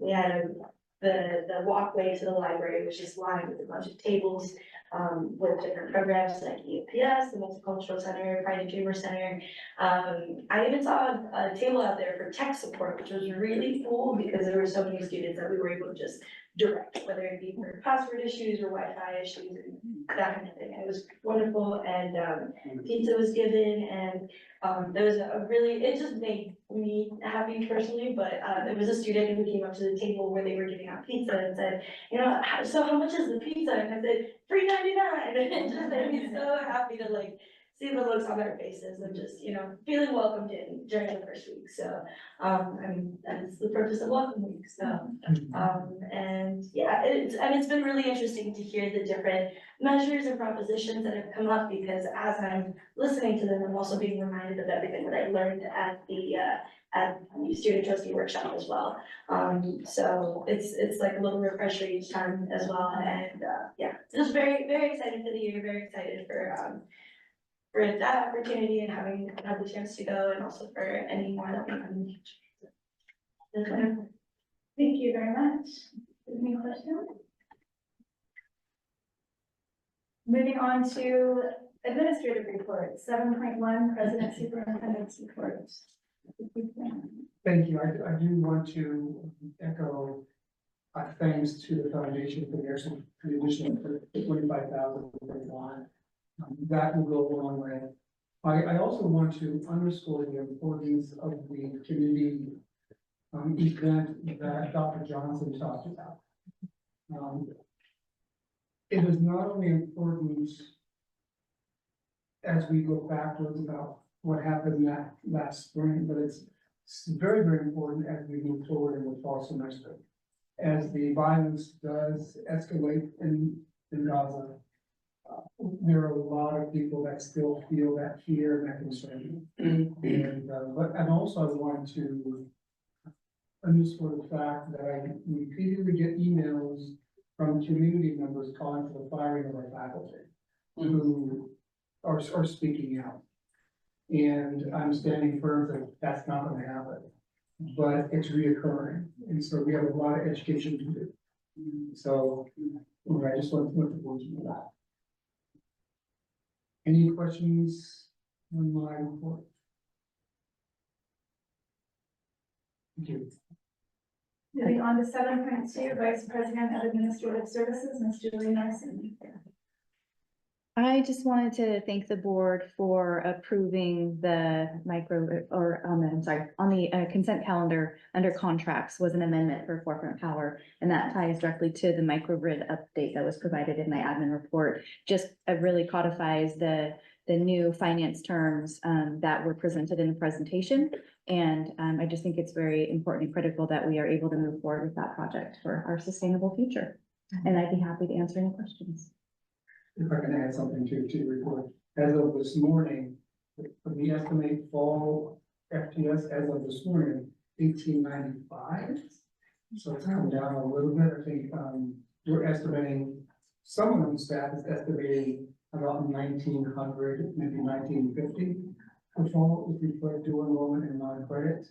We had the walkway to the library, which is lined with a bunch of tables, with different programs like EPS, the Multicultural Center, Pride and Chamber Center. I even saw a table out there for tech support, which was really cool because there were so many students that we were able to just direct, whether it be for password issues or Wi-Fi issues and that kind of thing. It was wonderful, and pizza was given, and there was a really, it just made me happy personally, but there was a student who came up to the table where they were giving out pizza and said, you know, so how much is the pizza? And I said, $3.99. And it just made me so happy to like see the looks on their faces and just, you know, feeling welcomed in during the first week. So, I mean, that's the purpose of Welcome Week. So, and yeah, it's been really interesting to hear the different measures and propositions that have come up, because as I'm listening to them, I'm also being reminded of everything that I learned at the student trustee workshop as well. So it's like a little refresher each time as well. And yeah, just very, very excited for the year, very excited for that opportunity and having had the chance to go, and also for any more that we have in the future. Thank you very much. Any questions? Moving on to administrative report, 7.1, President Superintendent's report. Thank you. I do want to echo thanks to the foundation for the additional $25,000. That will go a long way. I also want to underscore the importance of the community event that Dr. Johnson talked about. It is not only important as we look backwards about what happened that last spring, but it's very, very important as we move forward in the fall semester. As the violence does escalate in Gaza, there are a lot of people that still feel that fear and that concern. And also I wanted to underscore the fact that I repeatedly get emails from community members calling for the firing of our faculty who are speaking out. And I'm standing firm that that's not going to happen, but it's reoccurring. And so we have a lot of education to do. So I just want to put words into that. Any questions on my report? Thank you. Moving on to 7.2, Vice President of Administrative Services, Ms. Julie Nelson. I just wanted to thank the board for approving the on the consent calendar under contracts was an amendment for Forefront Power. And that ties directly to the microgrid update that was provided in my admin report. Just really codifies the new finance terms that were presented in the presentation. And I just think it's very important and critical that we are able to move forward with that project for our sustainable future. And I'd be happy to answer any questions. If I can add something to the report, as of this morning, we estimate fall FTS as of this morning, 1895. So it's come down a little bit. I think we're estimating, some of them staff is estimating about 1900, maybe 1950 for fall, if we put dual enrollment and non-credit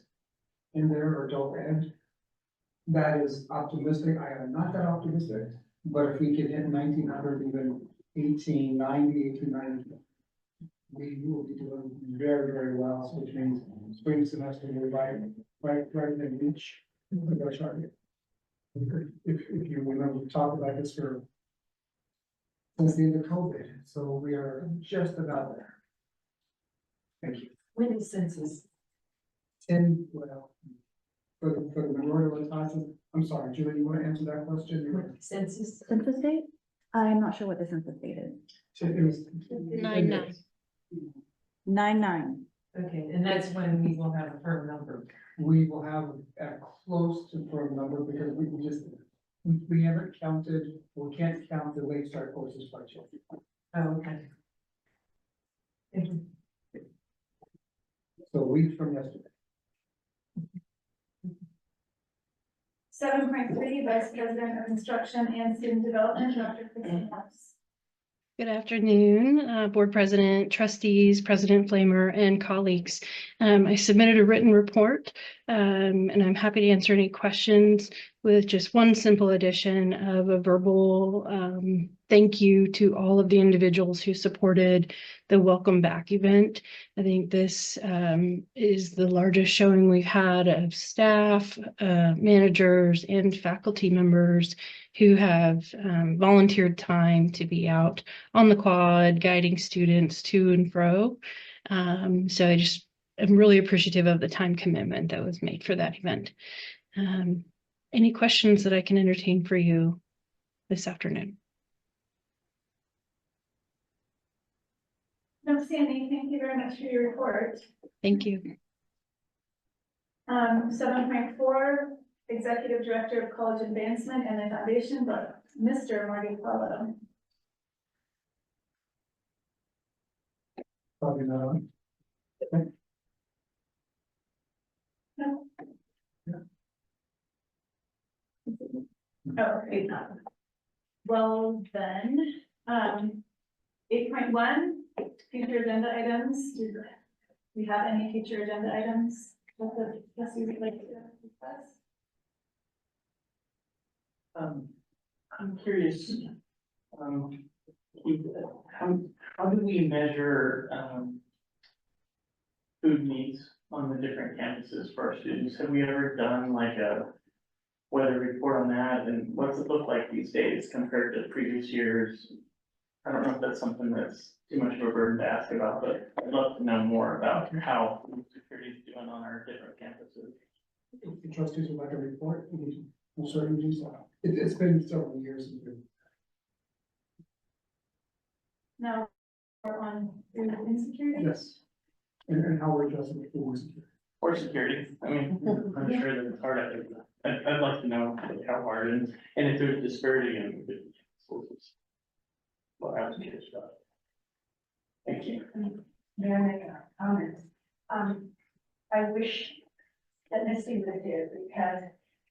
in there or adult ed. That is optimistic. I am not that optimistic, but if we could hit 1900, even 1890, 1890, we will be doing very, very well. So which means spring semester we're right in reach of our target. If you remember, we talked about this for since the end of COVID, so we are just about there. Thank you. When is census? 10, well, for the majority of the time, I'm sorry, Julie, you want to answer that question? Census? Census date? I'm not sure what the census date is. It was 9/9. 9/9. Okay, and that's when we will have a firm number. We will have a close to firm number because we haven't counted, we can't count the late start courses by children. Oh, okay. Thank you. So a week from yesterday. 7.3, Vice President of Instruction and Student Development, Dr. Kristen House. Good afternoon, Board President, trustees, President Flamer, and colleagues. I submitted a written report, and I'm happy to answer any questions with just one simple addition of a verbal thank you to all of the individuals who supported the Welcome Back event. I think this is the largest showing we've had of staff, managers, and faculty members who have volunteered time to be out on the quad, guiding students to and fro. So I'm really appreciative of the time commitment that was made for that event. Any questions that I can entertain for you this afternoon? No, Sandy, thank you very much for your report. Thank you. 7.4, Executive Director of College Advancement and the Foundation, but Mr. Marty Fellow. Probably not on. No. Oh, okay. Well, then, 8.1, future agenda items. Do we have any future agenda items that the trustees would like to discuss? I'm curious, how do we measure, food needs on the different campuses for our students? Have we ever done like a weather report on that, and what's it look like these days compared to previous years? I don't know if that's something that's too much of a burden to ask about, but I'd love to know more about how food security is doing on our different campuses. If the trustees would like a report, we'll certainly do so. It's been several years. Now, we're on food insecurity. Yes. And how we're addressing the food insecurity. Or security, I mean, I'm sure that it's hard, I'd like to know like, how hard it is, and if there's disparity in the sources. Well, I was curious about it. Thank you. May I make a comment? I wish that Misty was here because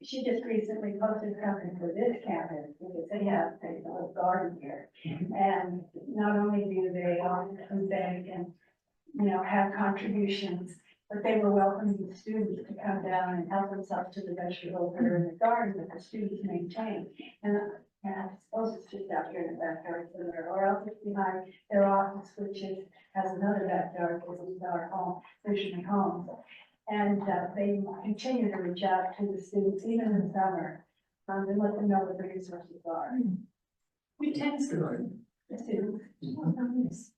she just recently posted something for this campus, because they have a little garden here. And not only do they offer food bank and, have contributions, but they were welcoming the students to come down and help themselves to the vegetables that are in the garden that the students maintain. And I suppose it's just out here in the backyard somewhere, or else it's behind their office, which has another backyard, because it's our home, Fisherman Homes. And they continue to reach out to the students, even in the summer, and let them know what the resources are. We tend to. The students.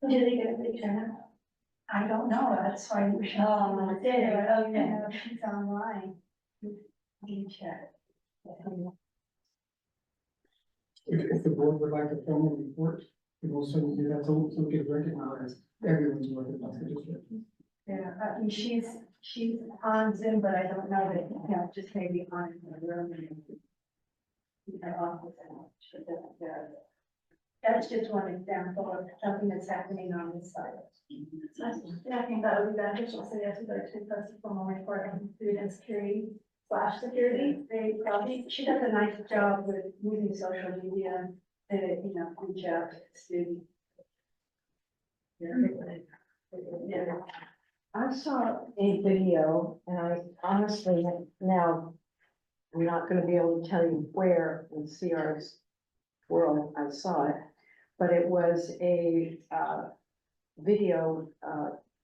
Do they get a big turnout? I don't know, that's why we should. Oh, did it? Okay. She's online. You can check. If the board would like a formal report, we will certainly do that, so we can recognize everyone's work across the district. Yeah, I mean, she's on Zoom, but I don't know that, just maybe on in the room. In her office, that's just one example of something that's happening on this side. Yeah, I think that would be beneficial, so yes, we'd like to post a formal report on food insecurity / security. She does a nice job with using social media to, reach out to the students. Yeah. I saw a video, and I honestly, now, I'm not gonna be able to tell you where in CR's world I saw it, but it was a, video,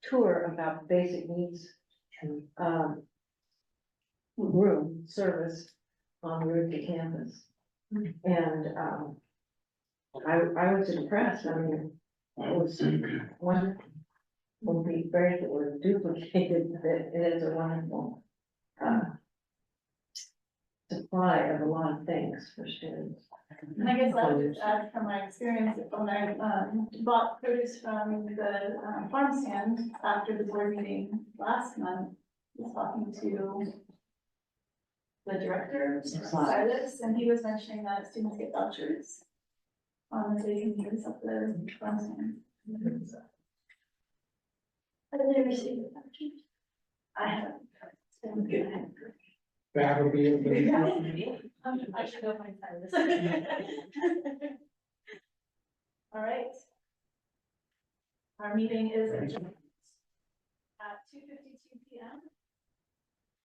tour about basic needs, room service on route to campus. And, I was impressed, I mean, it was one will be great if it were duplicated, that it is a wonderful supply of a lot of things for students. And I guess I'll just add from my experience when I bought produce from the farm stand after the board meeting last month, I was talking to the director, Silas, and he was mentioning that students get vouchers on the days and years of the farm stand. How do they receive the vouchers? I haven't. That would be. I should go find Silas. All right. Our meeting is adjourned at 2:52 p.m.